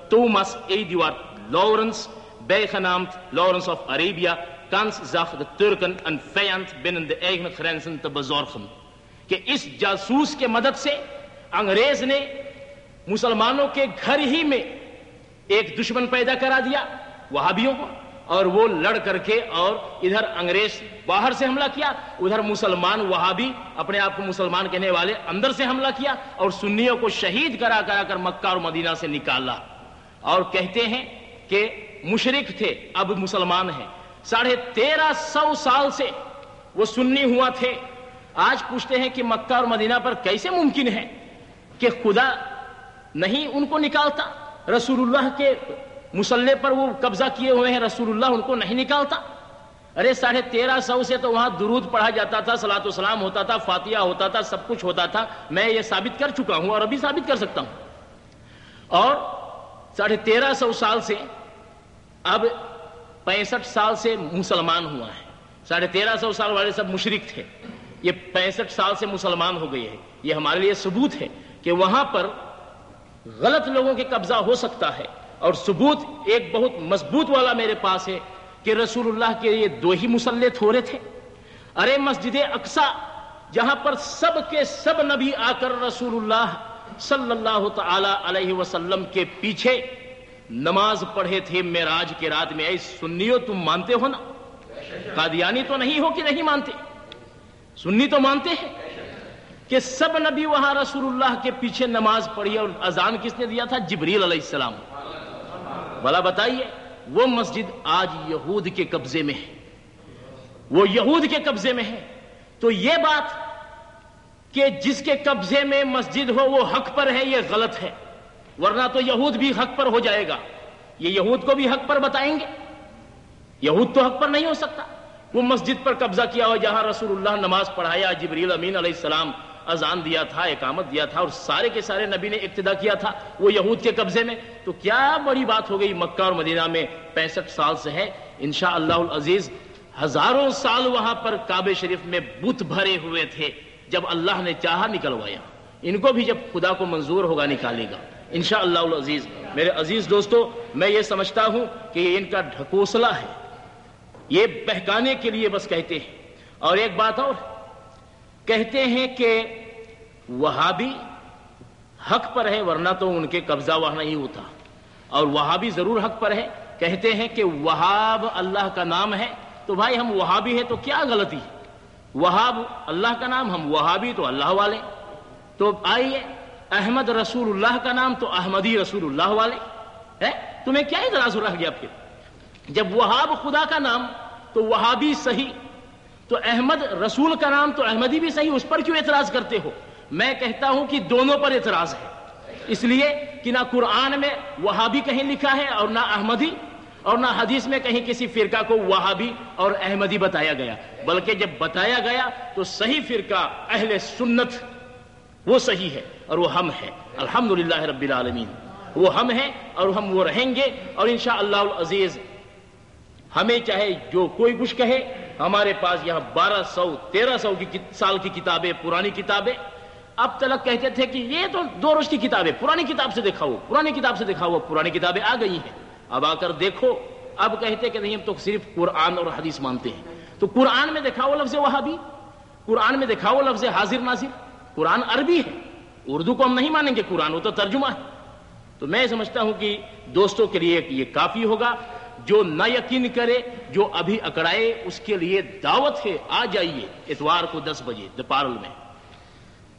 Thomas Edward Lawrence, bijgenaamd Lawrence of Arabia, kans zag de Turken een vijand binnen de eigen grenzen te bezorgen. کہ اس جاسوس کے مدد سے انگریز نے مسلمانوں کے گھر ہی میں ایک دشمن پیدا کرا دیا، وہابیوں کو، اور وہ لڑ کر کے اور ادھر انگریز باہر سے حملہ کیا، ادھر مسلمان وہابی اپنے آپ کو مسلمان کہنے والے اندر سے حملہ کیا اور سنیوں کو شہید کرا کر مکہ اور مدینہ سے نکالا. اور کہتے ہیں کہ مشرک تھے، اب مسلمان ہیں. 1350 سال سے وہ سنی ہوا تھے. آج پوچھتے ہیں کہ مکہ اور مدینہ پر کیسے ممکن ہے کہ خدا نہیں ان کو نکالتا؟ رسول اللہ کے مسلح پر وہ قبضہ کیے ہوئے ہیں، رسول اللہ ان کو نہیں نکالتا؟ ارے 1350 سے تو وہاں درود پڑھا جاتا تھا، صلاۃ و سلام ہوتا تھا، فاتحہ ہوتا تھا، سب کچھ ہوتا تھا. میں یہ ثابت کر چکا ہوں اور ابھی ثابت کر سکتا ہوں. اور 1350 سال سے اب 65 سال سے مسلمان ہوا ہے. 1350 سال والے سب مشرک تھے، یہ 65 سال سے مسلمان ہو گئے ہیں. یہ ہمارے لیے ثبوت ہے کہ وہاں پر غلط لوگوں کے قبضہ ہو سکتا ہے. اور ثبوت ایک بہت مضبوط والا میرے پاس ہے کہ رسول اللہ کے یہ 2 ہی مسلح تھوڑے تھے. ارے مسجد اقصی جہاں پر سب کے سب نبی آ کر رسول اللہ صلی اللہ تعالی علیہ وسلم کے پیچھے نماز پڑھے تھے معراج کے رات میں. اے سنیو تم مانتے ہو نا؟ قادیانی تو نہیں ہو کہ نہیں مانتے؟ سنی تو مانتے ہیں کہ سب نبی وہاں رسول اللہ کے پیچھے نماز پڑھی. اور اذان کس نے دیا تھا؟ جبریل علیہ السلام. بھلا بتائیے وہ مسجد آج یہود کے قبضے میں ہے، وہ یہود کے قبضے میں ہے. تو یہ بات کہ جس کے قبضے میں مسجد ہو وہ حق پر ہے، یہ غلط ہے. ورنہ تو یہود بھی حق پر ہو جائے گا. یہ یہود کو بھی حق پر بتائیں گے؟ یہود تو حق پر نہیں ہو سکتا. وہ مسجد پر قبضہ کیا ہوا جہاں رسول اللہ نماز پڑھایا، جبریل امین علیہ السلام اذان دیا تھا، اقامت دیا تھا، اور سارے کے سارے نبی نے اقتدا کیا تھا، وہ یہود کے قبضے میں. تو کیا بڑی بات ہو گئی؟ مکہ اور مدینہ میں 65 سال سے ہے. انشاءاللہ العزیز ہزاروں سال وہاں پر کعبہ شریف میں بت بھرے ہوئے تھے. جب اللہ نے چاہا نکلوایا. ان کو بھی جب خدا کو منظور ہوگا نکالے گا انشاءاللہ العزیز. میرے عزیز دوستو، میں یہ سمجھتا ہوں کہ یہ ان کا ڈھکوسلا ہے، یہ بہکانے کے لیے بس کہتے ہیں. اور ایک بات اور کہتے ہیں کہ وہابی حق پر ہے، ورنہ تو ان کے قبضہ وہاں نہیں ہوتا. اور وہابی ضرور حق پر ہے. کہتے ہیں کہ وہاب اللہ کا نام ہے. تو بھائی ہم وہابی ہیں تو کیا غلطی؟ وہاب اللہ کا نام، ہم وہابی تو اللہ والے. تو آئیے احمد رسول اللہ کا نام تو احمدی رسول اللہ والے ہے، تمہیں کیا اعتراض رہ گیا؟ پھر جب وہاب خدا کا نام تو وہابی صحیح، تو احمد رسول کا نام تو احمدی بھی صحیح، اس پر کیوں اعتراض کرتے ہو؟ میں کہتا ہوں کہ دونوں پر اعتراض ہے، اس لیے کہ نہ قرآن میں وہابی کہیں لکھا ہے اور نہ احمدی، اور نہ حدیث میں کہیں کسی فرقہ کو وہابی اور احمدی بتایا گیا، بلکہ جب بتایا گیا تو صحیح فرقہ اہل سنت وہ صحیح ہے اور وہ ہم ہیں، الحمدللہ رب العالمین، وہ ہم ہیں اور ہم وہ رہیں گے، اور انشاءاللہ العزیز ہمیں چاہے جو کوئی کچھ کہے، ہمارے پاس یہاں 1200-1300 کی سال کی کتابیں، پرانی کتابیں، اب تلک کہتے تھے کہ یہ تو 2 روز کی کتابیں، پرانی کتاب سے دکھاؤ، پرانی کتاب سے دکھاؤ، پرانی کتابیں آ گئی ہیں، اب آ کر دیکھو، اب کہتے کہ نہیں ہم تو صرف قرآن اور حدیث مانتے ہیں، تو قرآن میں دکھاؤ لفظ وہابی، قرآن میں دکھاؤ لفظ حاضر ناظر، قرآن عربی ہے، اردو کو ہم نہیں مانیں گے، قرآن وہ تو ترجمہ ہے۔ تو میں سمجھتا ہوں کہ دوستوں کے لیے یہ کافی ہوگا، جو نہ یقین کرے، جو ابھی اکڑائے، اس کے لیے دعوت ہے، آ جائیے اتوار کو 10 بجے دپارل میں۔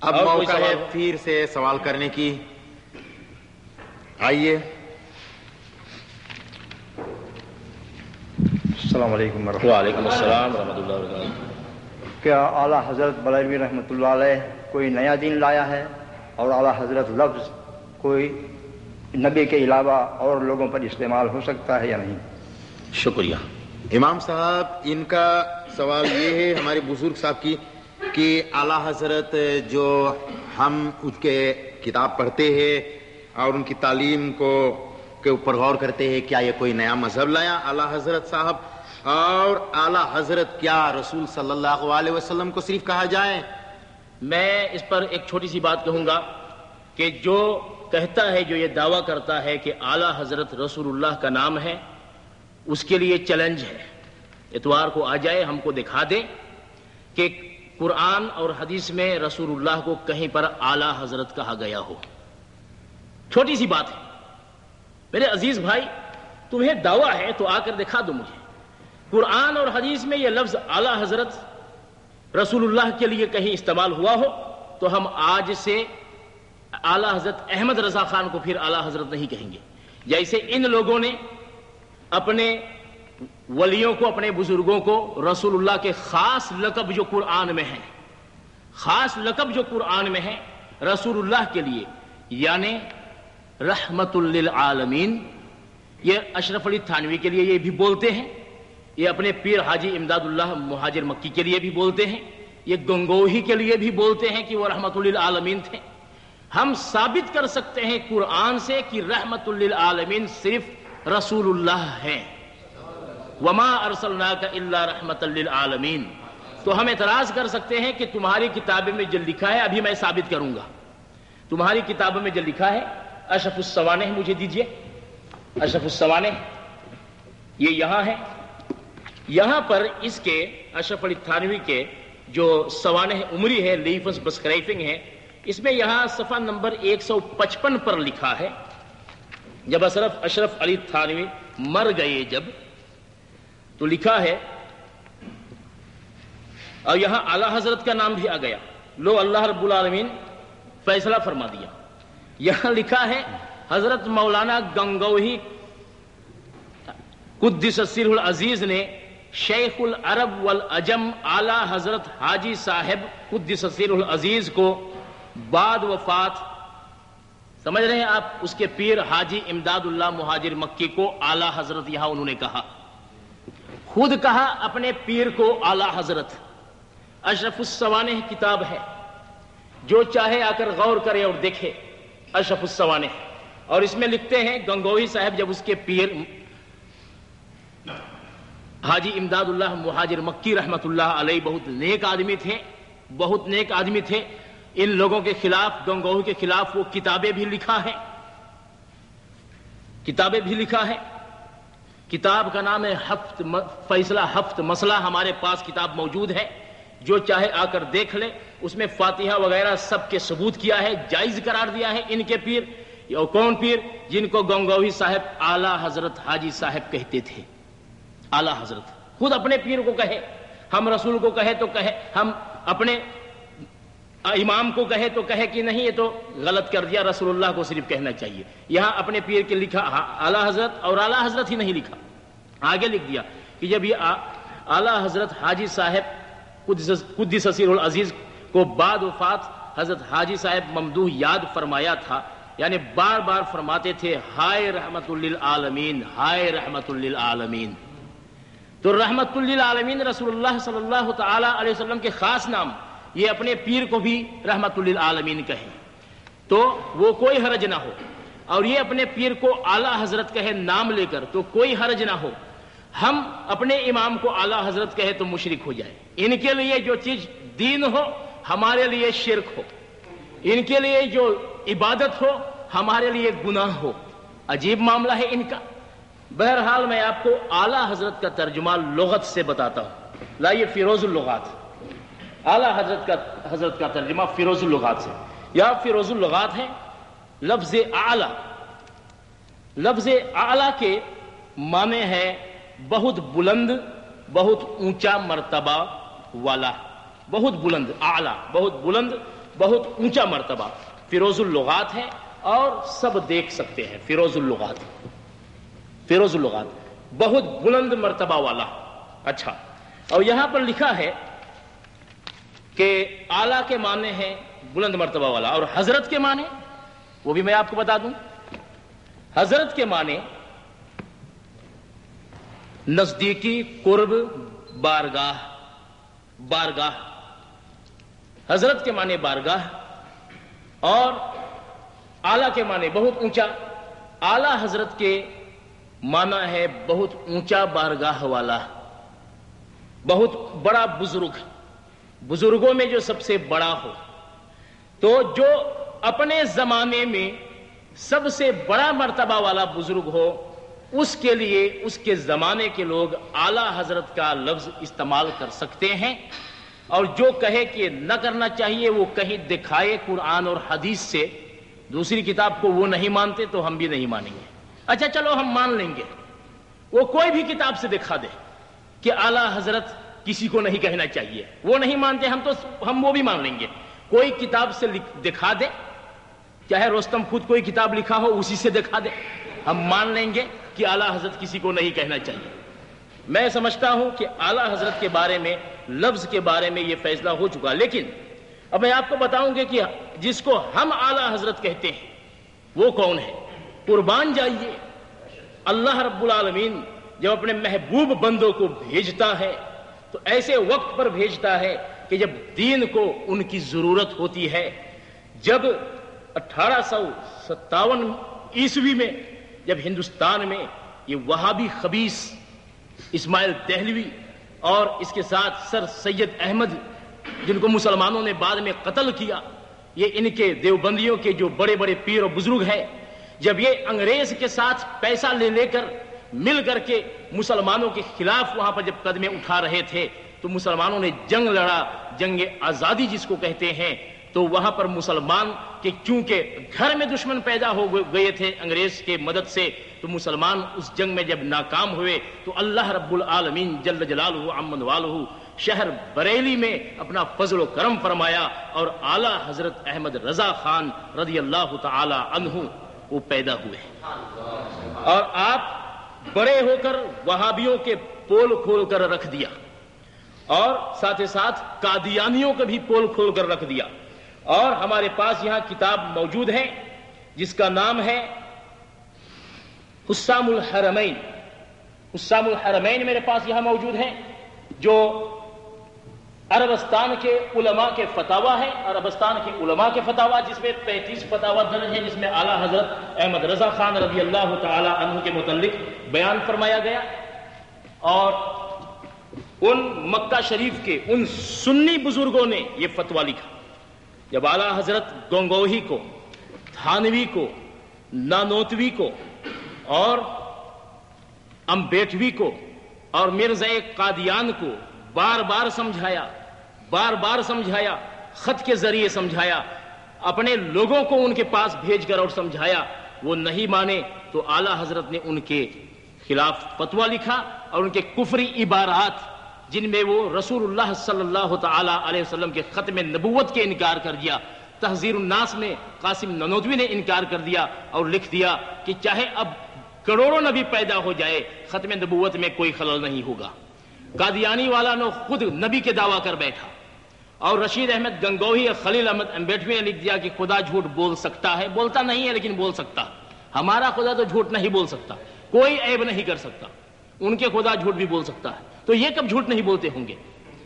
اب موقع ہے پھر سے سوال کرنے کی، آئیے۔ السلام علیکم ورحمۃ وعلیکم السلام ورحمۃ اللہ وبرکاتہ۔ کیا اعلیٰ حضرت بریلوی رحمۃ اللہ علیہ کوئی نیا دین لایا ہے، اور اعلیٰ حضرت لفظ کوئی نبی کے علاوہ اور لوگوں پر استعمال ہو سکتا ہے یا نہیں؟ شکریہ۔ امام صاحب ان کا سوال یہ ہے ہمارے بزرگ صاحب کی کہ اعلیٰ حضرت جو ہم ان کے کتاب پڑھتے ہیں اور ان کی تعلیم کو کے اوپر غور کرتے ہیں، کیا یہ کوئی نیا مذہب لایا اعلیٰ حضرت صاحب؟ اور اعلیٰ حضرت کیا رسول صلی اللہ علیہ وسلم کو صرف کہا جائے؟ میں اس پر ایک چھوٹی سی بات کہوں گا کہ جو کہتا ہے، جو یہ دعویٰ کرتا ہے کہ اعلیٰ حضرت رسول اللہ کا نام ہے، اس کے لیے چیلنج ہے، اتوار کو آ جائے، ہم کو دکھا دے کہ قرآن اور حدیث میں رسول اللہ کو کہیں پر اعلیٰ حضرت کہا گیا ہو۔ چھوٹی سی بات ہے میرے عزیز بھائی، تمہیں دعویٰ ہے تو آ کر دکھا دو مجھے، قرآن اور حدیث میں یہ لفظ اعلیٰ حضرت رسول اللہ کے لیے کہیں استعمال ہوا ہو تو ہم آج سے اعلیٰ حضرت احمد رضا خان کو پھر اعلیٰ حضرت نہیں کہیں گے، جیسے ان لوگوں نے اپنے ولیوں کو، اپنے بزرگوں کو رسول اللہ کے خاص لقب جو قرآن میں ہیں، خاص لقب جو قرآن میں ہے رسول اللہ کے لیے، یعنی رحمت للعالمین، یہ اشرف علی تھانوی کے لیے یہ بھی بولتے ہیں، یہ اپنے پیر حاجی امداد اللہ مہاجر مکی کے لیے بھی بولتے ہیں، یہ گنگوہی کے لیے بھی بولتے ہیں کہ وہ رحمت للعالمین تھے۔ ہم ثابت کر سکتے ہیں قرآن سے کہ رحمت للعالمین صرف رسول اللہ ہے، وما ارسلناک الا رحمت للعالمین۔ تو ہم اعتراض کر سکتے ہیں کہ تمہاری کتابیں میں جو لکھا ہے، ابھی میں ثابت کروں گا، تمہاری کتابوں میں جو لکھا ہے، اشرف السوانح مجھے دیجئے، اشرف السوانح یہ یہاں ہے، یہاں پر اس کے اشرف علی تھانوی کے جو سوانح عمری ہے، لیفنس بسکرائفنگ ہے، اس میں یہاں صفحہ نمبر 155 پر لکھا ہے، جب اشرف علی تھانوی مر گئے جب، تو لکھا ہے، اور یہاں اعلیٰ حضرت کا نام بھی آ گیا، لو اللہ رب العالمین فیصلہ فرما دیا۔ یہاں لکھا ہے حضرت مولانا گنگوہی قدس سرہ العزیز نے شیخ العرب والعجم اعلیٰ حضرت حاجی صاحب قدس سرہ العزیز کو بعد وفات، سمجھ رہے ہیں آپ، اس کے پیر حاجی امداد اللہ مہاجر مکی کو اعلیٰ حضرت یہاں انہوں نے کہا، خود کہا اپنے پیر کو اعلیٰ حضرت۔ اشرف السوانح کتاب ہے، جو چاہے آ کر غور کرے اور دیکھے، اشرف السوانح، اور اس میں لکھتے ہیں گنگوہی صاحب جب اس کے پیر حاجی امداد اللہ مہاجر مکی رحمت اللہ علیہ بہت نیک آدمی تھے، بہت نیک آدمی تھے، ان لوگوں کے خلاف، گنگوہی کے خلاف وہ کتابیں بھی لکھا ہے، کتابیں بھی لکھا ہے۔ کتاب کا نام ہے فیصلہ ہفت مسئلہ، ہمارے پاس کتاب موجود ہے، جو چاہے آ کر دیکھ لے، اس میں فاتحہ وغیرہ سب کے ثبوت کیا ہے، جائز قرار دیا ہے ان کے پیر، اور کون پیر؟ جن کو گنگوہی صاحب اعلیٰ حضرت حاجی صاحب کہتے تھے، اعلیٰ حضرت خود اپنے پیر کو کہے، ہم رسول کو کہے تو کہے، ہم اپنے امام کو کہے تو کہے کہ نہیں یہ تو غلط کر دیا، رسول اللہ کو صرف کہنا چاہیے. یہاں اپنے پیر کے لکھا اعلیٰ حضرت، اور اعلیٰ حضرت ہی نہیں لکھا، آگے لکھ دیا کہ جب یہ اعلیٰ حضرت حاجی صاحب قدس سیرہ العزیز کو بعد وفات حضرت حاجی صاحب ممدوح یاد فرمایا تھا، یعنی بار بار فرماتے تھے ہائے رحمت للعالمین، ہائے رحمت للعالمین. تو رحمت للعالمین رسول اللہ صلی اللہ تعالی علیہ وسلم کے خاص نام، یہ اپنے پیر کو بھی رحمت للعالمین کہیں تو وہ کوئی حرج نہ ہو، اور یہ اپنے پیر کو اعلیٰ حضرت کہے نام لے کر تو کوئی حرج نہ ہو. ہم اپنے امام کو اعلیٰ حضرت کہے تو مشرک ہو جائے. ان کے لیے جو چیز دین ہو ہمارے لیے شرک ہو، ان کے لیے جو عبادت ہو ہمارے لیے گناہ ہو. عجیب معاملہ ہے ان کا. بہرحال میں آپ کو اعلیٰ حضرت کا ترجمہ لغت سے بتاتا ہوں. لائیے فیروز اللغات، اعلیٰ حضرت کا ترجمہ فیروز اللغات سے. یا فیروز اللغات ہے لفظ اعلیٰ. لفظ اعلیٰ کے معنی ہے بہت بلند، بہت اونچا مرتبہ والا. بہت بلند، اعلیٰ بہت بلند، بہت اونچا مرتبہ. فیروز اللغات ہے اور سب دیکھ سکتے ہیں. فیروز اللغات، فیروز اللغات بہت بلند مرتبہ والا. اچھا، اور یہاں پر لکھا ہے کہ اعلیٰ کے معنی ہے بلند مرتبہ والا، اور حضرت کے معنی وہ بھی میں آپ کو بتا دوں. حضرت کے معنی نزدیکی، قرب، بارگاہ. بارگاہ حضرت کے معنی بارگاہ، اور اعلیٰ کے معنی بہت اونچا. اعلیٰ حضرت کے معنی ہے بہت اونچا بارگاہ والا، بہت بڑا بزرگ، بزرگوں میں جو سب سے بڑا ہو. تو جو اپنے زمانے میں سب سے بڑا مرتبہ والا بزرگ ہو اس کے لیے اس کے زمانے کے لوگ اعلیٰ حضرت کا لفظ استعمال کر سکتے ہیں. اور جو کہے کہ نہ کرنا چاہیے وہ کہیں دکھائے قرآن اور حدیث سے. دوسری کتاب کو وہ نہیں مانتے تو ہم بھی نہیں مانیں گے. اچھا چلو ہم مان لیں گے، وہ کوئی بھی کتاب سے دکھا دے کہ اعلیٰ حضرت کسی کو نہیں کہنا چاہیے. وہ نہیں مانتے ہم وہ بھی مان لیں گے. کوئی کتاب سے دکھا دے، چاہے رستم خود کوئی کتاب لکھا ہو اسی سے دکھا دے، ہم مان لیں گے کہ اعلیٰ حضرت کسی کو نہیں کہنا چاہیے. میں سمجھتا ہوں کہ اعلیٰ حضرت کے بارے میں، لفظ کے بارے میں یہ فیصلہ ہو چکا. لیکن اب میں آپ کو بتاؤں گا کہ جس کو ہم اعلیٰ حضرت کہتے ہیں وہ کون ہے. قربان جائیے، اللہ رب العالمین جب اپنے محبوب بندوں کو بھیجتا ہے تو ایسے وقت پر بھیجتا ہے کہ جب دین کو ان کی ضرورت ہوتی ہے. جب 1857 عیسوی میں جب ہندوستان میں یہ وہابی خبیث اسماعیل دہلوی اور اس کے ساتھ سر سید احمد جن کو مسلمانوں نے بعد میں قتل کیا، یہ ان کے دیوبندیوں کے جو بڑے بڑے پیر و بزرگ ہیں، جب یہ انگریز کے ساتھ پیسہ لے کر مل کر کے مسلمانوں کے خلاف وہاں پر جب قدمے اٹھا رہے تھے تو مسلمانوں نے جنگ لڑا، جنگ آزادی جس کو کہتے ہیں. تو وہاں پر مسلمان کہ چونکہ گھر میں دشمن پیدا ہو گئے تھے انگریز کے مدد سے، تو مسلمان اس جنگ میں جب ناکام ہوئے تو اللہ رب العالمین جل جلالہ عمن والہ شہر بریلی میں اپنا فضل و کرم فرمایا اور اعلیٰ حضرت احمد رضا خان رضی اللہ تعالی عنہ وہ پیدا ہوئے. اور آپ بڑے ہو کر وہابیوں کے پول کھول کر رکھ دیا، اور ساتھ ہی ساتھ قادیانیوں کا بھی پول کھول کر رکھ دیا. اور ہمارے پاس یہاں کتاب موجود ہے جس کا نام ہے حسام الحرمین. حسام الحرمین میرے پاس یہاں موجود ہے، جو عربستان کے علماء کے فتاوی ہے. عربستان کے علماء کے فتاوی جس میں 35 فتاوی درج ہیں، جس میں اعلیٰ حضرت احمد رضا خان رضی اللہ تعالی عنہ کے متعلق بیان فرمایا گیا. اور ان مکہ شریف کے ان سنی بزرگوں نے یہ فتویٰ لکھا. جب اعلیٰ حضرت گنگوہی کو، تھانوی کو، نانوتوی کو اور امبیٹوی کو اور مرزا قادیان کو بار بار سمجھایا، خط کے ذریعے سمجھایا، اپنے لوگوں کو ان کے پاس بھیج کر اور سمجھایا، وہ نہیں مانے تو اعلیٰ حضرت نے ان کے خلاف فتویٰ لکھا اور ان کے کفری عبارات جن میں وہ رسول اللہ صلی اللہ تعالی علیہ وسلم کے ختم نبوت کے انکار کر دیا. تحذیر الناس میں قاسم نانوتوی نے انکار کر دیا اور لکھ دیا کہ چاہے اب کروڑوں نبی پیدا ہو جائے ختم نبوت میں کوئی خلل نہیں ہوگا. قادیانی والا نے خود نبی کے دعویٰ کر بیٹھا. اور رشید احمد گنگوہی اور خلیل احمد امبیڈوی نے لکھ دیا کہ خدا جھوٹ بول سکتا ہے, بولتا نہیں ہے لیکن بول سکتا. ہمارا خدا تو جھوٹ نہیں بول سکتا, کوئی عیب نہیں کر سکتا. ان کے خدا جھوٹ بھی بول سکتا ہے, تو یہ کب جھوٹ نہیں بولتے ہوں گے؟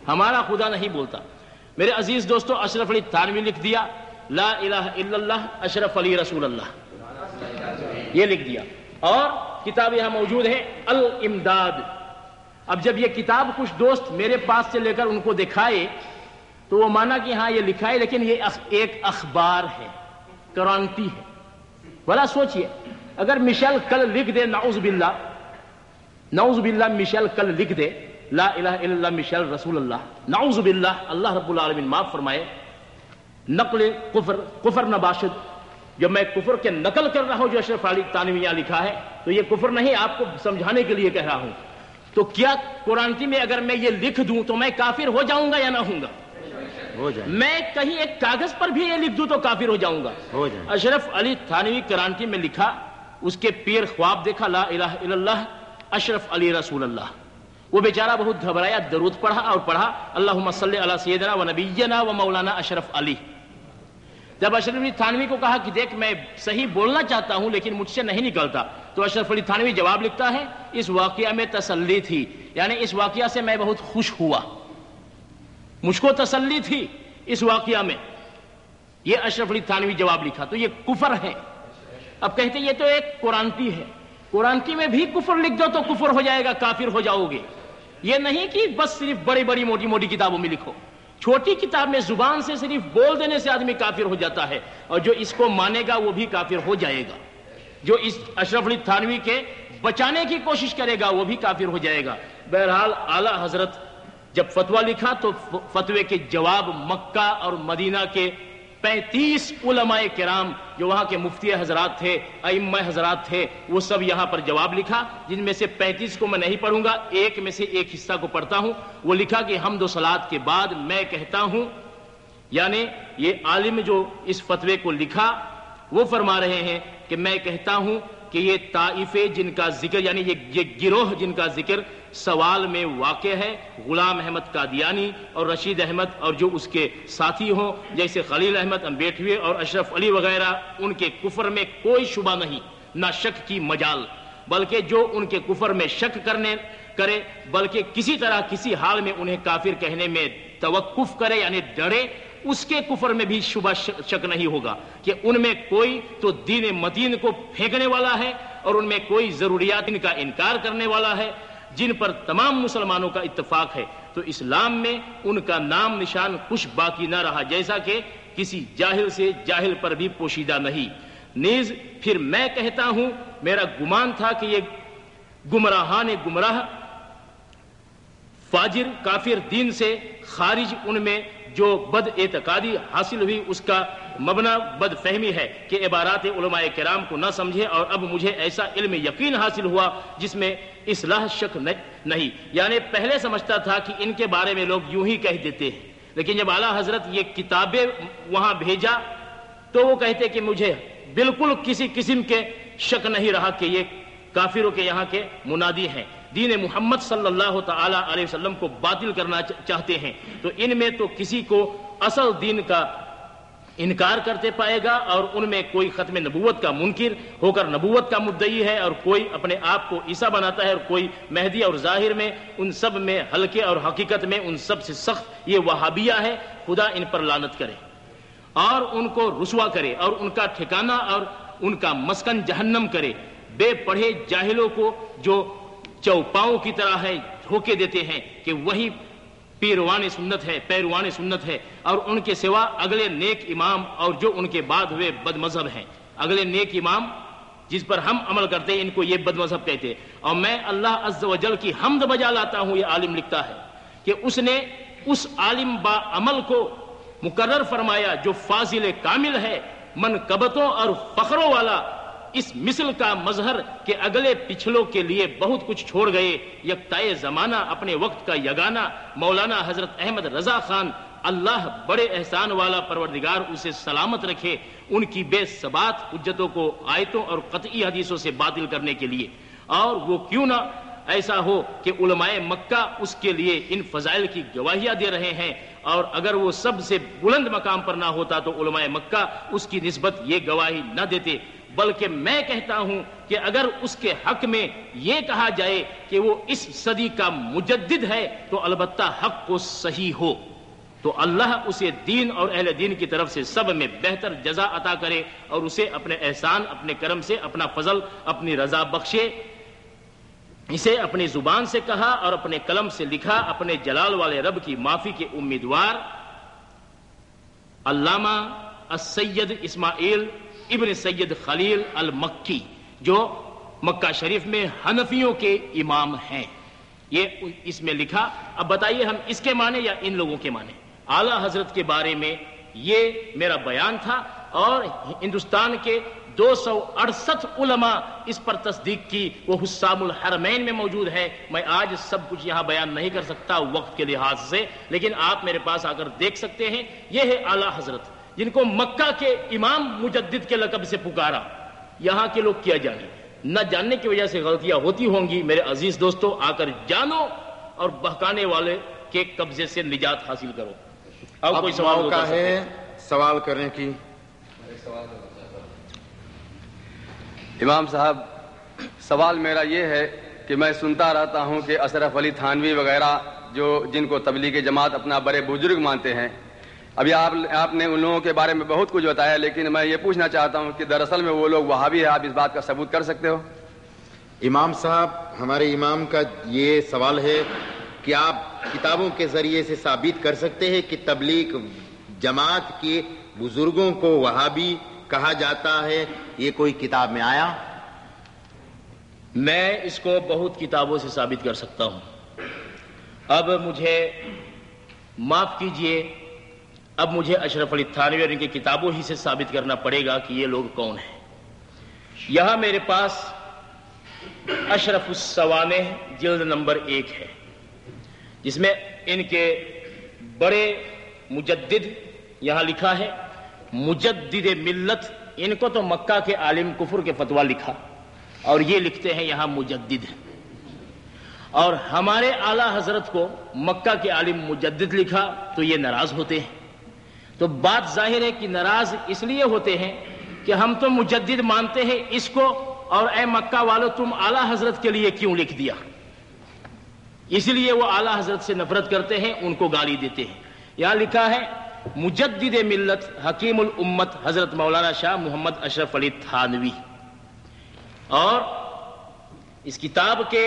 ہمارا خدا نہیں بولتا. میرے عزیز دوستو, اشرف علی تھانوی لکھ دیا لا الہ الا اللہ اشرف علی رسول اللہ, یہ لکھ دیا. اور کتاب یہاں موجود ہے الامداد. اب جب یہ کتاب کچھ دوست میرے پاس سے لے کر ان کو دکھائے تو وہ مانا کہ ہاں یہ لکھا ہے, لیکن یہ ایک اخبار ہے, کرانتی ہے. بھلا سوچئے, اگر مشیل کل لکھ دے نعوذ باللہ مشیل کل لکھ دے لا الہ الا اللہ مشیل رسول اللہ, نعوذ باللہ, اللہ رب العالمین معاف فرمائے, نقل کفر نباشد, جب میں کفر کے نقل کر رہا ہوں جو اشرف علی تھانوی یہاں لکھا ہے تو یہ کفر نہیں, آپ کو سمجھانے کے لیے کہہ رہا ہوں. تو کیا قرآنتی میں اگر میں یہ لکھ دوں تو میں کافر ہو جاؤں گا یا نہ ہوں گا؟ میں کہیں ایک کاغذ پر بھی یہ لکھ دوں تو کافر ہو جاؤں گا. اشرف علی تھانوی کرانتی میں لکھا, اس کے پیر خواب دیکھا لا الہ الا اللہ اشرف علی رسول اللہ. وہ بیچارہ بہت گھبرایا, درود پڑھا اور پڑھا اللہم صلی علی سیدنا و نبینا و مولانا اشرف علی. جب اشرف علی تھانوی کو کہا کہ دیکھ میں صحیح بولنا چاہتا ہوں لیکن مجھ سے نہیں نکلتا, تو اشرف علی تھانوی جواب لکھتا ہے اس واقعہ میں تسلی تھی, یعنی اس واقعہ سے میں بہت خوش ہوا, مجھ کو تسلی تھی اس واقعہ میں. یہ اشرف علی تھانوی جواب لکھا. تو یہ کفر ہے. اب کہتے یہ تو ایک قرآنتی ہے, قرآنتی میں بھی کفر لکھ دو تو کفر ہو جائے گا, کافر ہو جاؤ گے. یہ نہیں کہ بس صرف بڑی بڑی موٹی موٹی کتابوں میں لکھو. چھوٹی کتاب میں زبان سے صرف بول دینے سے آدمی کافر ہو جاتا ہے, اور جو اس کو مانے گا وہ بھی کافر ہو جائے گا. جو اس اشرف علی تھانوی کے بچانے کی کوشش کرے گا وہ بھی کافر ہو جائے گا. بہرحال اعلیٰ حضرت جب فتویٰ لکھا تو فتوے کے جواب مکہ اور مدینہ کے 35 علماء کرام جو وہاں کے مفتی حضرات تھے, ائمہ حضرات تھے, وہ سب یہاں پر جواب لکھا, جن میں سے 35 کو میں نہیں پڑھوں گا, ایک میں سے ایک حصہ کو پڑھتا ہوں. وہ لکھا کہ حمد و صلات کے بعد میں کہتا ہوں, یعنی یہ عالم جو اس فتوے کو لکھا وہ فرما رہے ہیں کہ میں کہتا ہوں کہ یہ طائفے جن کا ذکر, یعنی یہ گروہ جن کا ذکر سوال میں واقع ہے, غلام احمد قادیانی اور رشید احمد اور جو اس کے ساتھی ہوں جیسے خلیل احمد امبیڈوی اور اشرف علی وغیرہ, ان کے کفر میں کوئی شبہ نہیں, نہ شک کی مجال. بلکہ جو ان کے کفر میں شک کرے بلکہ کسی طرح کسی حال میں انہیں کافر کہنے میں توقف کرے یعنی ڈرے, اس کے کفر میں بھی شبہ شک نہیں ہوگا کہ ان میں کوئی تو دین متین کو پھینکنے والا ہے اور ان میں کوئی ضروریات کا انکار کرنے والا ہے, جن پر تمام مسلمانوں کا اتفاق ہے. تو اسلام میں ان کا نام نشان کچھ باقی نہ رہا, جیسا کہ کسی جاہل سے جاہل پر بھی پوشیدہ نہیں. نیز پھر میں کہتا ہوں, میرا گمان تھا کہ یہ گمراہان گمراہ, فاجر کافر دین سے خارج, ان میں جو بد اعتقادی حاصل ہوئی اس کا مبنی بد فہمی ہے کہ عبارات علماء کرام کو نہ سمجھے, اور اب مجھے ایسا علم یقین حاصل ہوا جس میں اصلاح شک نہیں. یعنی پہلے سمجھتا تھا کہ ان کے بارے میں لوگ یوں ہی کہہ دیتے ہیں, لیکن جب اعلیٰ حضرت یہ کتابیں وہاں بھیجا تو وہ کہتے کہ مجھے بالکل کسی قسم کے شک نہیں رہا کہ یہ کافروں کے یہاں کے منادی ہیں, دین محمد صلی اللہ تعالی علیہ وسلم کو باطل کرنا چاہتے ہیں. تو ان میں تو کسی کو اصل دین کا انکار کرتے پائے گا, اور ان میں کوئی ختم نبوت کا منکر ہو کر نبوت کا مدعی ہے, اور کوئی اپنے آپ کو عیسیٰ بناتا ہے, اور کوئی مہدی, اور ظاہر میں ان سب میں ہلکے اور حقیقت میں ان سب سے سخت یہ وہابیہ ہے. خدا ان پر لعنت کرے اور ان کو رسوا کرے اور ان کا ٹھکانہ اور ان کا مسکن جہنم کرے. بے پڑھے جاہلوں کو جو چوپاؤں کی طرح ہے دھوکے دیتے ہیں کہ وہی پیروان سنت ہے, اور ان کے سوا اگلے نیک امام اور جو ان کے بعد ہوئے بد مذہب ہیں. اگلے نیک امام جس پر ہم عمل کرتے ہیں ان کو یہ بد مذہب کہتے ہیں. اور میں اللہ عز و جل کی حمد بجا لاتا ہوں, یہ عالم لکھتا ہے کہ اس نے اس عالم با عمل کو مقرر فرمایا جو فاضل کامل ہے, منقبتوں اور فخروں والا, اس مثل کا مظہر کہ اگلے پچھلوں کے لیے بہت کچھ چھوڑ گئے. یکتائے زمانہ اپنے وقت کا یگانہ مولانا حضرت احمد رضا خان، اللہ بڑے احسان والا پروردگار اسے سلامت رکھے، ان کی بے ثبات حجتوں کو آیتوں اور قطعی حدیثوں سے باطل کرنے کے لیے. اور وہ کیوں نہ ایسا ہو کہ علماء مکہ اس کے لیے ان فضائل کی گواہیاں دے رہے ہیں، اور اگر وہ سب سے بلند مقام پر نہ ہوتا تو علماء مکہ اس کی نسبت یہ گواہی نہ دیتے. بلکہ میں کہتا ہوں کہ اگر اس کے حق میں یہ کہا جائے کہ وہ اس صدی کا مجدد ہے تو البتہ حق کو صحیح ہو، تو اللہ اسے دین اور اہل دین کی طرف سے سب میں بہتر جزا عطا کرے اور اسے اپنے احسان، اپنے کرم سے، اپنا فضل، اپنی رضا بخشے. اسے اپنی زبان سے کہا اور اپنے قلم سے لکھا، اپنے جلال والے رب کی معافی کے امیدوار علامہ السید اسماعیل ابن سید خلیل المکی، جو مکہ شریف میں حنفیوں کے امام ہیں. یہ اس میں لکھا. اب بتائیے ہم اس کے معنی یا ان لوگوں کے معنی؟ اعلیٰ حضرت کے بارے میں یہ میرا بیان تھا، اور ہندوستان کے 268 علماء اس پر تصدیق کی، وہ حسام الحرمین میں موجود ہے. میں آج سب کچھ یہاں بیان نہیں کر سکتا وقت کے لحاظ سے، لیکن آپ میرے پاس آ کر دیکھ سکتے ہیں. یہ ہے اعلیٰ حضرت جن کو مکہ کے امام مجدد کے لقب سے پکارا. یہاں کے لوگ کیا جانے، نہ جاننے کی وجہ سے غلطیاں ہوتی ہوں گی. میرے عزیز دوستو، آ کر جانو اور بہکانے والے کے قبضے سے نجات حاصل کرو. اب کوئی سوال موقع ہے سوال کرنے کی. امام صاحب، سوال میرا یہ ہے کہ میں سنتا رہتا ہوں کہ اشرف علی تھانوی وغیرہ جن کو تبلیغ جماعت اپنا بڑے بزرگ مانتے ہیں، ابھی آپ نے ان لوگوں کے بارے میں بہت کچھ بتایا، لیکن میں یہ پوچھنا چاہتا ہوں کہ دراصل میں وہ لوگ وہابی ہیں. آپ اس بات کا ثبوت کر سکتے ہو؟ امام صاحب، ہمارے امام کا یہ سوال ہے کہ آپ کتابوں کے ذریعے سے ثابت کر سکتے ہیں کہ تبلیغ جماعت کے بزرگوں کو وہابی کہا جاتا ہے؟ یہ کوئی کتاب میں آیا؟ میں اس کو بہت کتابوں سے ثابت کر سکتا ہوں. اب مجھے معاف کیجئے، اب مجھے اشرف علی تھانوی اور ان کی کتابوں ہی سے ثابت کرنا پڑے گا کہ یہ لوگ کون ہیں. یہاں میرے پاس اشرف السوانح جلد نمبر 1 ہے، جس میں ان کے بڑے مجدد، یہاں لکھا ہے مجدد ملت. ان کو تو مکہ کے عالم کفر کے فتویٰ لکھا، اور یہ لکھتے ہیں یہاں مجدد. اور ہمارے اعلیٰ حضرت کو مکہ کے عالم مجدد لکھا تو یہ ناراض ہوتے ہیں. تو بات ظاہر ہے کہ ناراض اس لیے ہوتے ہیں کہ ہم تو مجدد مانتے ہیں اس کو، اور اے مکہ والو تم اعلیٰ حضرت کے لیے کیوں لکھ دیا؟ اس لیے وہ اعلیٰ حضرت سے نفرت کرتے ہیں، ان کو گالی دیتے ہیں. یہاں لکھا ہے مجدد ملت حکیم الامت حضرت مولانا شاہ محمد اشرف علی تھانوی. اور اس کتاب کے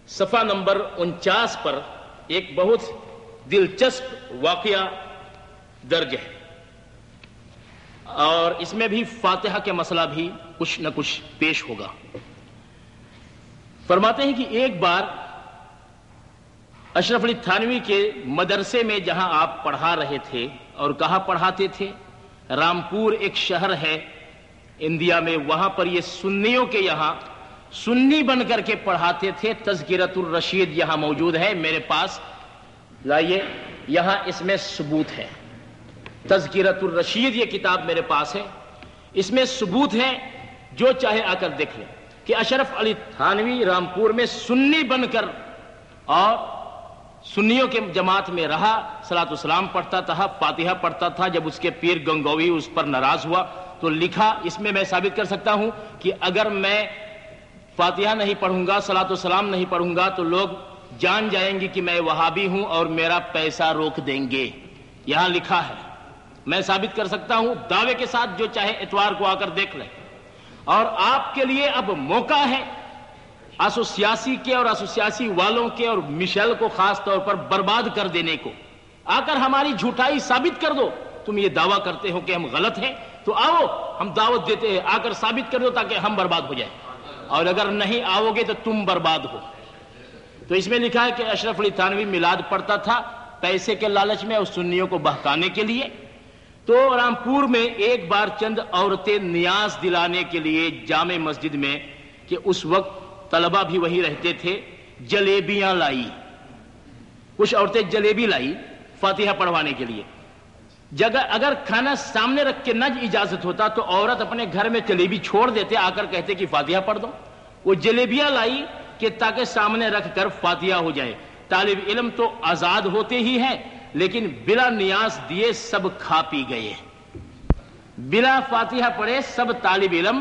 صفحہ نمبر 49 پر ایک بہت دلچسپ واقعہ درج ہے، اور اس میں بھی فاتحہ کے مسئلہ بھی کچھ نہ کچھ پیش ہوگا. فرماتے ہیں کہ ایک بار اشرف علی تھانوی کے مدرسے میں جہاں آپ پڑھا رہے تھے، اور کہاں پڑھاتے تھے؟ رامپور ایک شہر ہے انڈیا میں، وہاں پر یہ سنیوں کے یہاں سنی بن کر کے پڑھاتے تھے. تذکرۃ الرشید یہاں موجود ہے میرے پاس، لائیے یہاں اس میں ثبوت ہے. تذکرۃ الرشید یہ کتاب میرے پاس ہے، اس میں ثبوت ہے، جو چاہے آ کر دیکھ لیں کہ اشرف علی تھانوی رامپور میں سنی بن کر اور سنیوں کے جماعت میں رہا، صلاۃ السلام پڑھتا تھا، فاتحہ پڑھتا تھا. جب اس کے پیر گنگوی اس پر ناراض ہوا تو لکھا. اس میں میں ثابت کر سکتا ہوں کہ اگر میں فاتحہ نہیں پڑھوں گا، صلاۃ السلام نہیں پڑھوں گا، تو لوگ جان جائیں گے کہ میں وہابی ہوں اور میرا پیسہ روک دیں گے. یہاں لکھا ہے، میں ثابت کر سکتا ہوں دعوے کے ساتھ، جو چاہے اتوار کو آ کر دیکھ لیں. اور آپ کے لیے اب موقع ہے ایسوسیاسی کے اور ایسوسیاسی والوں کے اور مشیل کو خاص طور پر برباد کر دینے کو. آ کر ہماری جھوٹائی ثابت کر دو. تم یہ دعویٰ کرتے ہو کہ ہم غلط ہیں، تو آؤ ہم دعوت دیتے ہیں، آ کر ثابت کر دو تاکہ ہم برباد ہو جائیں. اور اگر نہیں آؤ گے تو تم برباد ہو. تو اس میں لکھا ہے کہ اشرف علی تھانوی میلاد پڑھتا تھا پیسے کے لالچ میں اور سنیوں کو بہکانے کے لیے. تو رامپور میں ایک بار چند عورتیں نیاز دلانے کے لیے جامع مسجد میں، کہ اس وقت طلبہ بھی وہی رہتے تھے، جلیبیاں لائی. کچھ عورتیں جلیبی لائی فاتحہ پڑھوانے کے لیے. جگہ اگر کھانا سامنے رکھ کے نہ اجازت ہوتا تو عورت اپنے گھر میں جلیبی چھوڑ دیتے، آ کر کہتے کہ فاتحہ پڑھ دو. وہ جلیبیاں لائی کہ تاکہ سامنے رکھ کر فاتحہ ہو جائے. طالب علم تو آزاد ہوتے ہی ہیں، لیکن بلا نیاز دیے سب کھا پی گئے. بلا فاتحہ پڑھے سب طالب علم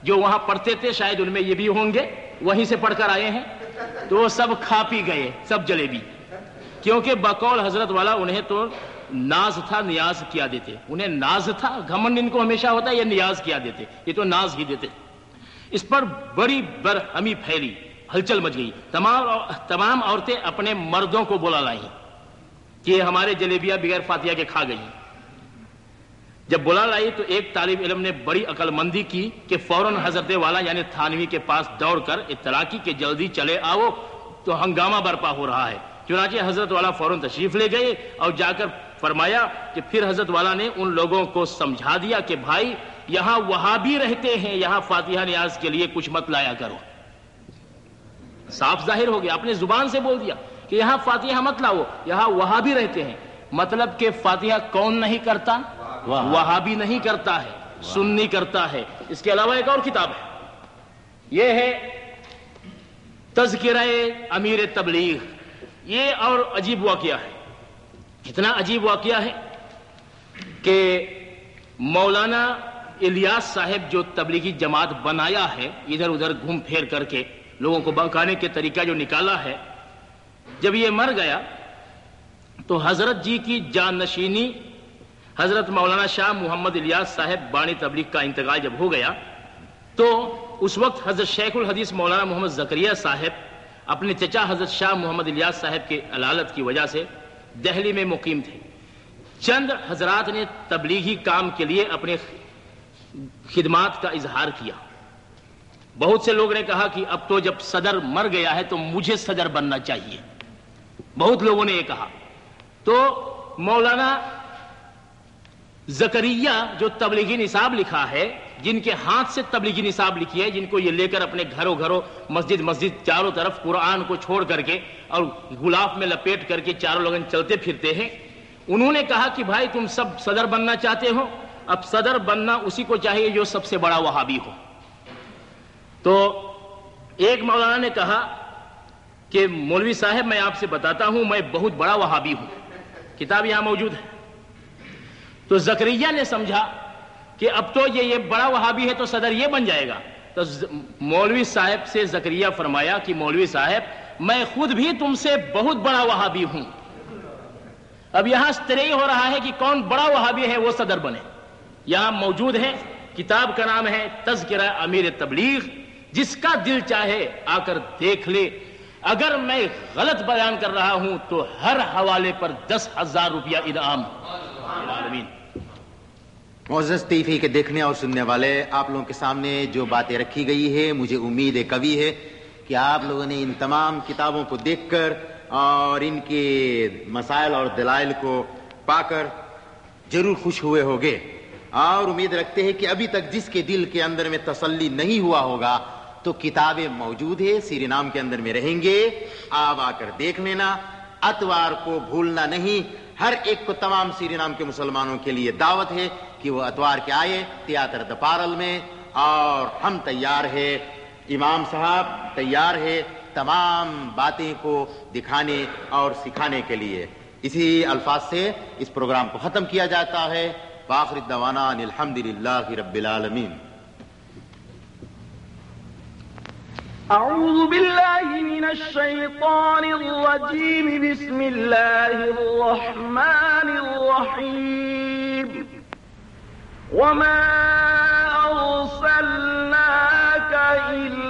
جو وہاں پڑھتے تھے، شاید ان میں یہ بھی ہوں گے، وہیں سے پڑھ کر آئے ہیں، تو وہ سب کھا پی گئے سب جلیبی. کیونکہ بقول حضرت والا انہیں تو ناز تھا، نیاز کیا دیتے. انہیں ناز تھا، گھمنڈ ان کو ہمیشہ ہوتا ہے، یہ نیاز کیا دیتے، یہ تو ناز ہی دیتے. اس پر بڑی برہمی پھیلی، ہلچل مچ گئی. تمام عورتیں اپنے مردوں کو بلا لائیں کہ ہمارے جلیبیاں بغیر فاتحہ کے کھا گئی. جب بلا لائی تو ایک طالب علم نے بڑی عقل مندی کی کہ فوراً حضرت والا یعنی تھانوی کے پاس دوڑ کر اطلاع کی کہ جلدی چلے آؤ، تو ہنگامہ برپا ہو رہا ہے. چنانچہ حضرت والا فوراً تشریف لے گئے اور جا کر فرمایا کہ پھر حضرت والا نے ان لوگوں کو سمجھا دیا کہ بھائی یہاں وہابی رہتے ہیں، یہاں فاتحہ نیاز کے لیے کچھ مت لایا کرو. صاف ظاہر ہو گیا، اپنے زبان سے بول دیا کہ یہاں فاتحہ مت لاؤ، یہاں وہابی رہتے ہیں. مطلب کہ فاتحہ کون نہیں کرتا؟ وہابی نہیں کرتا ہے، سنی کرتا ہے. اس کے علاوہ ایک اور کتاب ہے، یہ ہے تذکرہ امیر تبلیغ. یہ اور عجیب واقعہ ہے. اتنا عجیب واقعہ ہے کہ مولانا الیاس صاحب جو تبلیغی جماعت بنایا ہے، ادھر ادھر گھوم پھیر کر کے لوگوں کو بہکانے کے طریقہ جو نکالا ہے، جب یہ مر گیا تو حضرت جی کی جانشینی حضرت مولانا شاہ محمد الیاس صاحب بانی تبلیغ کا انتقال جب ہو گیا تو اس وقت حضرت شیخ الحدیث مولانا محمد زکریا صاحب اپنے چچا حضرت شاہ محمد الیاس صاحب کے علالت کی وجہ سے دہلی میں مقیم تھے. چند حضرات نے تبلیغی کام کے لیے اپنے خدمات کا اظہار کیا. بہت سے لوگ نے کہا کہ اب تو جب صدر مر گیا ہے تو مجھے صدر بننا چاہیے. بہت لوگوں نے یہ کہا. تو مولانا زکریا جو تبلیغی نصاب لکھا ہے، جن کے ہاتھ سے تبلیغی نصاب لکھی ہے، جن کو یہ لے کر اپنے گھروں گھروں مسجد چاروں طرف قرآن کو چھوڑ کر کے اور غلاف میں لپیٹ کر کے چاروں لوگ چلتے پھرتے ہیں، انہوں نے کہا کہ بھائی تم سب صدر بننا چاہتے ہو، اب صدر بننا اسی کو چاہیے جو سب سے بڑا وہابی ہو. تو ایک مولانا نے کہا کہ مولوی صاحب میں آپ سے بتاتا ہوں میں بہت بڑا وہابی ہوں. کتاب یہاں موجود ہے. تو زکریا نے سمجھا کہ اب تو یہ بڑا وہابی ہے تو صدر یہ بن جائے گا. تو مولوی صاحب سے زکریا فرمایا کہ مولوی صاحب میں خود بھی تم سے بہت بڑا وہابی ہوں. اب یہاں طے ہو رہا ہے کہ کون بڑا وہابی ہے وہ صدر بنے. یہاں موجود ہے، کتاب کا نام ہے تذکرہ امیر تبلیغ. جس کا دل چاہے آ کر دیکھ لے. اگر میں غلط بیان کر رہا ہوں تو ہر حوالے پر 10,000 روپیہ انعام. معزز ٹی وی کے دیکھنے اور سننے والے، آپ لوگوں کے سامنے جو باتیں رکھی گئی ہے، مجھے امید قوی ہے کہ آپ لوگوں نے ان تمام کتابوں کو دیکھ کر اور ان کے مسائل اور دلائل کو پا کر ضرور خوش ہوئے ہوگے. اور امید رکھتے ہیں کہ ابھی تک جس کے دل کے اندر میں تسلی نہیں ہوا ہوگا تو کتابیں موجود ہے، سیری نام کے اندر میں رہیں گے، آپ آ کر دیکھ لینا. اتوار کو بھولنا نہیں. ہر ایک کو تمام سیری نام کے مسلمانوں کے لیے دعوت ہے کہ وہ اتوار کے آئے تیاتر دپارل میں. اور ہم تیار ہے، امام صاحب تیار ہے تمام باتیں کو دکھانے اور سکھانے کے لیے. اسی الفاظ سے اس پروگرام کو ختم کیا جاتا ہے. وآخر دعوانا ان الحمدللہ رب العالمین. أعوذ بالله من الشيطان الرجيم. بسم الله الرحمن الرحيم. وما أرسلناك إلا